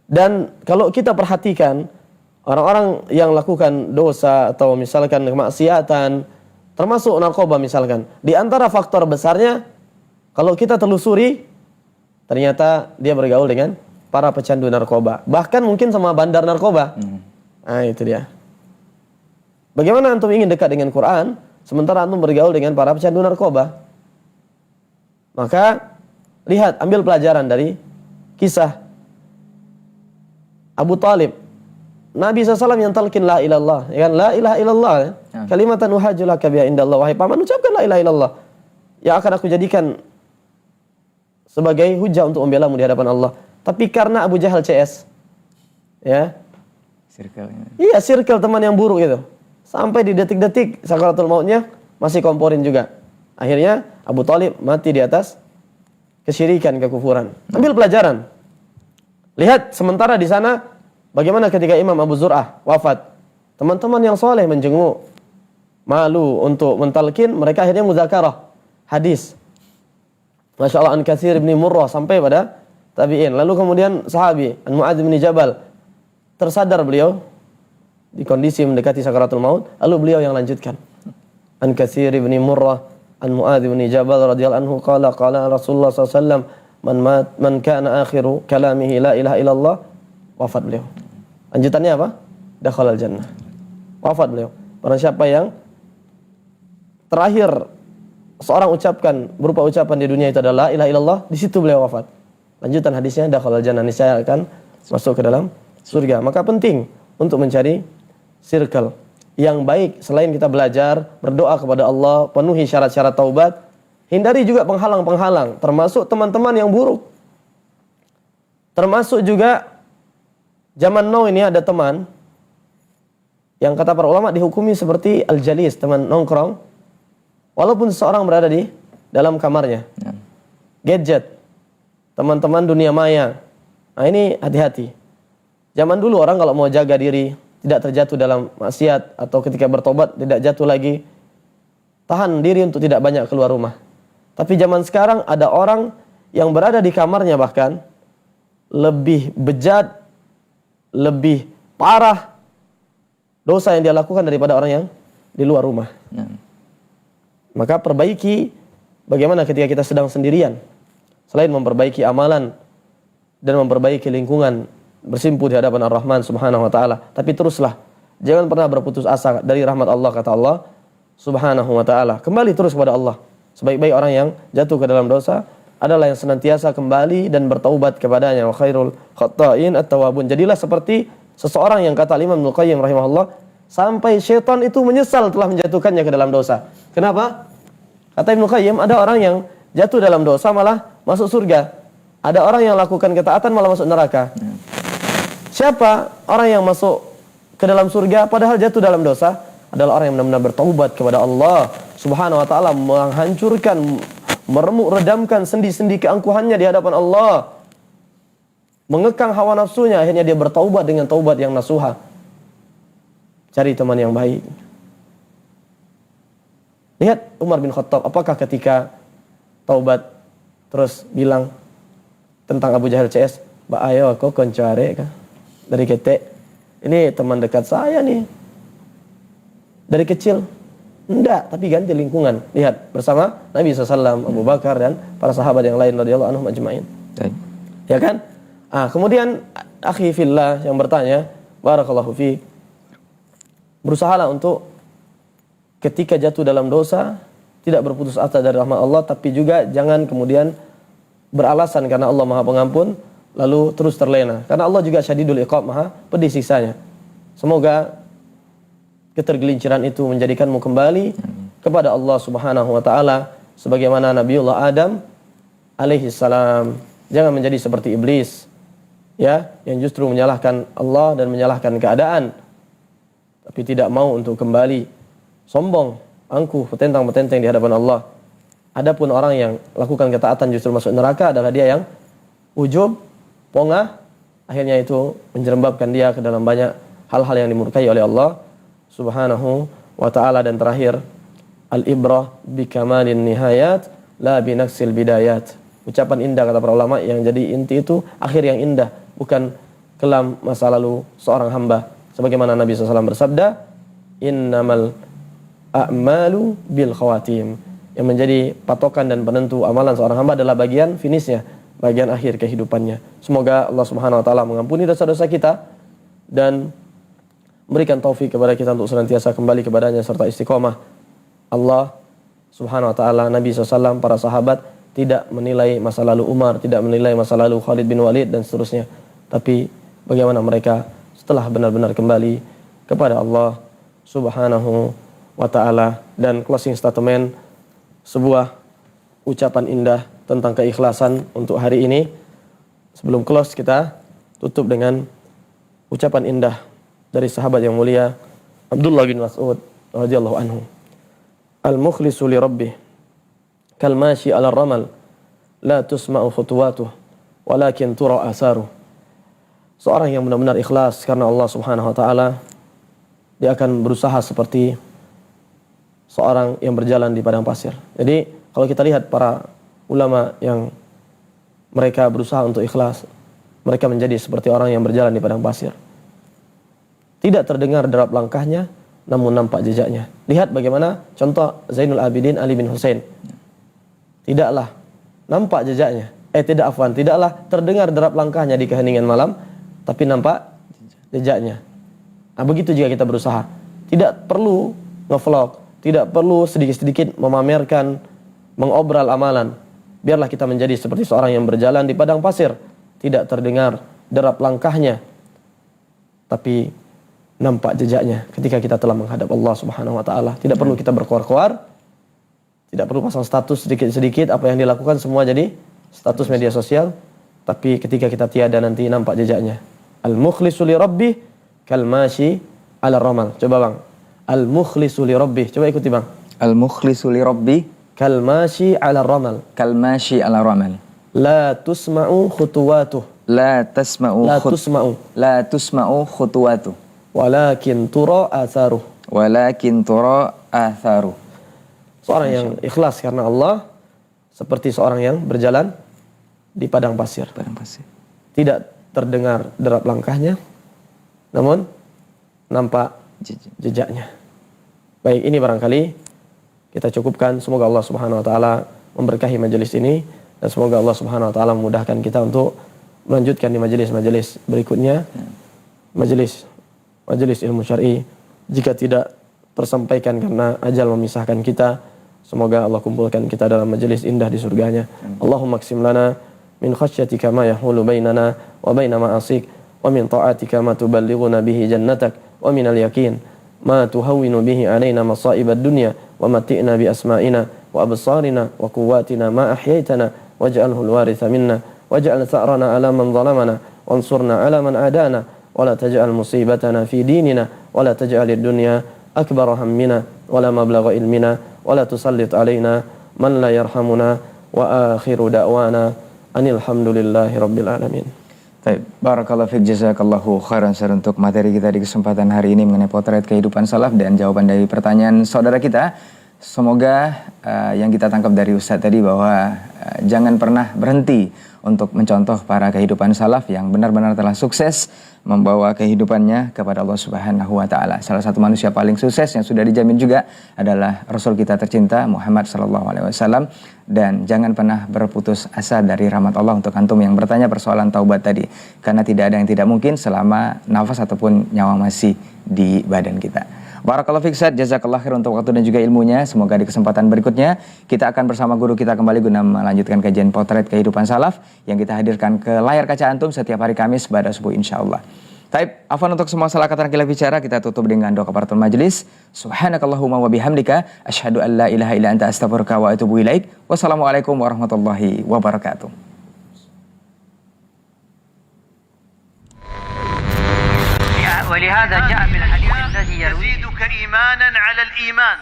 Speaker 1: Dan kalau kita perhatikan orang-orang yang lakukan dosa atau misalkan kemaksiatan, termasuk narkoba misalkan, di antara faktor besarnya, kalau kita telusuri, ternyata dia bergaul dengan para pecandu narkoba. Bahkan mungkin sama bandar narkoba. Nah itu dia. Bagaimana antum ingin dekat dengan Quran, sementara antum bergaul dengan para pecandu narkoba? Maka, lihat, ambil pelajaran dari kisah Abu Talib. Nabi SAW yang talqin la ilallah, ya kan? La ilaha illallah, ya? Kalimatan uhajulaka biha indallah. Wahai paman, ucapkan la ilaha illallah, yang akan aku jadikan sebagai hujah untuk membelamu di hadapan Allah. Tapi karena Abu Jahal CS, ya, iya, circle teman yang buruk itu, sampai di detik-detik sakaratul mautnya masih komporin juga. Akhirnya Abu Talib mati di atas kesyirikan, kekufuran. Ambil pelajaran. Lihat sementara di sana bagaimana ketika Imam Abu Zur'ah wafat, teman-teman yang soleh menjenguk, malu untuk mentalkin, mereka akhirnya muzakarah hadis. Masya Allah, an Katsir bin Murrah sampai pada tabi'in. Lalu kemudian sahabi an Mu'adz bin Jabal, tersadar beliau di kondisi mendekati sakaratul maut, lalu beliau yang lanjutkan. An Katsir bin Murrah an Mu'adz bin Jabal radhiyallahu anhu qala Rasulullah sallallahu alaihi wasallam man kana akhiru kalamihi la ilaha illallah, wafat beliau. Lanjutannya apa? Dakhalal jannah. Wafat beliau. Barang siapa yang terakhir seorang ucapkan berupa ucapan di dunia itu adalah la ilaha illallah, di situ beliau wafat. Lanjutan hadisnya, dakhalal jannah, niscaya akan masuk ke dalam surga. Maka penting untuk mencari circle yang baik. Selain kita belajar, berdoa kepada Allah, penuhi syarat-syarat taubat, hindari juga penghalang-penghalang, termasuk teman-teman yang buruk. Termasuk juga zaman now ini ada teman yang kata para ulama dihukumi seperti al-jalis, teman nongkrong, walaupun seseorang berada di dalam kamarnya. Gadget, teman-teman dunia maya. Nah ini hati-hati. Zaman dulu orang kalau mau jaga diri, tidak terjatuh dalam maksiat, atau ketika bertobat tidak jatuh lagi, tahan diri untuk tidak banyak keluar rumah. Tapi zaman sekarang ada orang yang berada di kamarnya bahkan lebih bejat, lebih parah dosa yang dia lakukan daripada orang yang di luar rumah. Maka perbaiki bagaimana ketika kita sedang sendirian. Selain memperbaiki amalan dan memperbaiki lingkungan, bersimpu di hadapan Ar-Rahman Subhanahu wa taala, tapi teruslah jangan pernah berputus asa dari rahmat Allah, kata Allah Subhanahu wa taala. Kembali terus kepada Allah. Sebaik-baik orang yang jatuh ke dalam dosa adalah yang senantiasa kembali dan bertaubat kepadanya. Wa khairul khata'in at-tawwabun. Jadilah seperti seseorang yang kata Imam Ibnu Qayyim rahimahullah, sampai syaitan itu menyesal telah menjatuhkannya ke dalam dosa. Kenapa? Kata Ibnu Qayyim, ada orang yang jatuh dalam dosa malah masuk surga. Ada orang yang lakukan ketaatan malah masuk neraka. Siapa orang yang masuk ke dalam surga padahal jatuh dalam dosa? Adalah orang yang benar-benar bertaubat kepada Allah Subhanahu wa taala, menghancurkan, meremuk, redamkan sendi-sendi keangkuhannya di hadapan Allah, mengekang hawa nafsunya, akhirnya dia bertaubat dengan taubat yang nasuha. Cari teman yang baik. Lihat Umar bin Khattab, apakah ketika taubat terus bilang tentang Abu Jahal CS, "Ba ayo kok koncare kah? Dari ketek. Ini teman dekat saya nih. Dari kecil." Enggak, tapi ganti lingkungan. Lihat bersama Nabi SAW, Abu Bakar dan para sahabat yang lain radhiyallahu anhum ajma'in. Ya kan? Kemudian akhi fillah yang bertanya, barakallahu fiik. Berusahalah untuk ketika jatuh dalam dosa tidak berputus asa dari rahmat Allah, tapi juga jangan kemudian beralasan karena Allah Maha Pengampun lalu terus terlena. Karena Allah juga syadidul iqab, Maha pedih siksanya. Semoga ketergelinciran itu menjadikanmu kembali kepada Allah Subhanahu wa taala sebagaimana Nabiullah Adam alaihi salam. Jangan menjadi seperti iblis, ya, yang justru menyalahkan Allah dan menyalahkan keadaan, tapi tidak mau untuk kembali, sombong, angkuh, petentang-petenteng di hadapan Allah. Adapun orang yang lakukan ketaatan justru masuk neraka adalah dia yang ujub, pongah, akhirnya itu menjerembabkan dia ke dalam banyak hal-hal yang dimurkai oleh Allah Subhanahu wa ta'ala. Dan terakhir, al-ibrah bi kamalin nihayat la bi naqsil bidayat. Ucapan indah kata para ulama, yang jadi inti itu akhir yang indah, bukan kelam masa lalu seorang hamba. Sebagaimana Nabi SAW bersabda, innamal a'malu bil khawatim. Yang menjadi patokan dan penentu amalan seorang hamba adalah bagian finishnya, bagian akhir kehidupannya. Semoga Allah Subhanahu wa ta'ala mengampuni dosa-dosa kita dan berikan taufik kepada kita untuk senantiasa kembali kepadanya serta istiqomah. Allah Subhanahu wa ta'ala, Nabi SAW, para sahabat tidak menilai masa lalu Umar, tidak menilai masa lalu Khalid bin Walid dan seterusnya, tapi bagaimana mereka setelah benar-benar kembali kepada Allah Subhanahu wa ta'ala. Dan closing statement, sebuah ucapan indah tentang keikhlasan untuk hari ini. Sebelum close, kita tutup dengan ucapan indah dari sahabat yang mulia Abdullah bin Mas'ud radhiyallahu anhu. Al-mukhlisu li rabbih kal mashi 'ala ar-ramal la tusma'u khutuwatuh walakin tura atharuh. Seorang yang benar-benar ikhlas karena Allah Subhanahu wa taala, dia akan berusaha seperti seorang yang berjalan di padang pasir. Jadi kalau kita lihat para ulama yang mereka berusaha untuk ikhlas, mereka menjadi seperti orang yang berjalan di padang pasir. Tidak terdengar derap langkahnya, namun nampak jejaknya. Lihat bagaimana contoh Zainul Abidin Ali bin Husain. Tidaklah nampak jejaknya. Tidaklah terdengar derap langkahnya di keheningan malam, tapi nampak jejaknya. Begitu juga kita berusaha. Tidak perlu ngevlog, tidak perlu sedikit-sedikit memamerkan, mengobral amalan. Biarlah kita menjadi seperti seorang yang berjalan di padang pasir. Tidak terdengar derap langkahnya, tapi nampak jejaknya ketika kita telah menghadap Allah Subhanahu wa ta'ala. Tidak perlu kita berkoar-koar, tidak perlu pasang status sedikit-sedikit, apa yang dilakukan semua jadi status media sosial, tapi ketika kita tiada nanti nampak jejaknya. Al-mukhlisu li rabbih kal mashi 'ala ramal. Coba bang, al-mukhlisu li rabbih, coba ikuti bang.
Speaker 2: Al-mukhlisu li rabbih
Speaker 1: kal mashi 'ala ramal.
Speaker 2: kal mashi 'ala ramal.
Speaker 1: La tusma'u khutuwatuh.
Speaker 2: La tusma'u khutuwatuh.
Speaker 1: Walakin tura atharuh.
Speaker 2: Walakin tura atharuh.
Speaker 1: Seorang yang ikhlas karena Allah, seperti seorang yang berjalan di padang pasir. Tidak terdengar derap langkahnya, namun nampak jejaknya. Baik, ini barangkali kita cukupkan. Semoga Allah Subhanahu wa taala memberkahi majelis ini dan semoga Allah Subhanahu wa taala memudahkan kita untuk melanjutkan di majelis-majelis berikutnya. Majelis ilmu syar'i, jika tidak tersampaikan karena ajal memisahkan kita, semoga Allah kumpulkan kita dalam majelis indah di surganya. Allahumma qsim lana min khasyatika ma yahulu bainana wa baina ma'asik, wa min ta'atika ma tuballighuna bihi jannatak, wa min al-yaqin ma tuhawwinu bihi alaina masa'ib ad-dunya, wa mati'na bi asma'ina wa absarina wa quwwatina ma ahyaytana waj'alhu al-waritha minna waj'al tha'rana ala man zalamana wansurna ala man adana wa la taj'al musibatana fi dinina wa la taj'al ad-dunya akbar hammina wa la mablagha ilmina wa la tusallit alaina man la yarhamuna wa akhiru da'wana anil hamdulillahi rabbil alamin.
Speaker 2: Baik, barakallahu fiik, jazakallahu khairan untuk materi kita di kesempatan hari ini mengenai potret kehidupan salaf dan jawaban dari pertanyaan saudara kita. Semoga yang kita tangkap dari Ustadz tadi bahwa jangan pernah berhenti untuk mencontoh para kehidupan salaf yang benar-benar telah sukses membawa kehidupannya kepada Allah Subhanahu wa taala. Salah satu manusia paling sukses yang sudah dijamin juga adalah Rasul kita tercinta Muhammad sallallahu alaihi wasallam, dan jangan pernah berputus asa dari rahmat Allah untuk antum yang bertanya persoalan taubat tadi, karena tidak ada yang tidak mungkin selama nafas ataupun nyawa masih di badan kita. Barakallahu fiik, jazakallahu khair untuk waktu dan juga ilmunya. Semoga di kesempatan berikutnya kita akan bersama guru kita kembali guna melanjutkan kajian potret kehidupan salaf yang kita hadirkan ke layar kaca antum setiap hari Kamis pada subuh insyaallah. Taib, afwan untuk semua salah kata yang bicara, kita tutup dengan doa kafaratul majelis. Subhanakallahumma wa bihamdika asyhadu an la ilaha illa anta astaghfiruka wa atubu ilaik. Wassalamualaikum warahmatullahi wabarakatuh.
Speaker 3: ولهذا جاء في الحديث الذي يزيدك إيمانا على الإيمان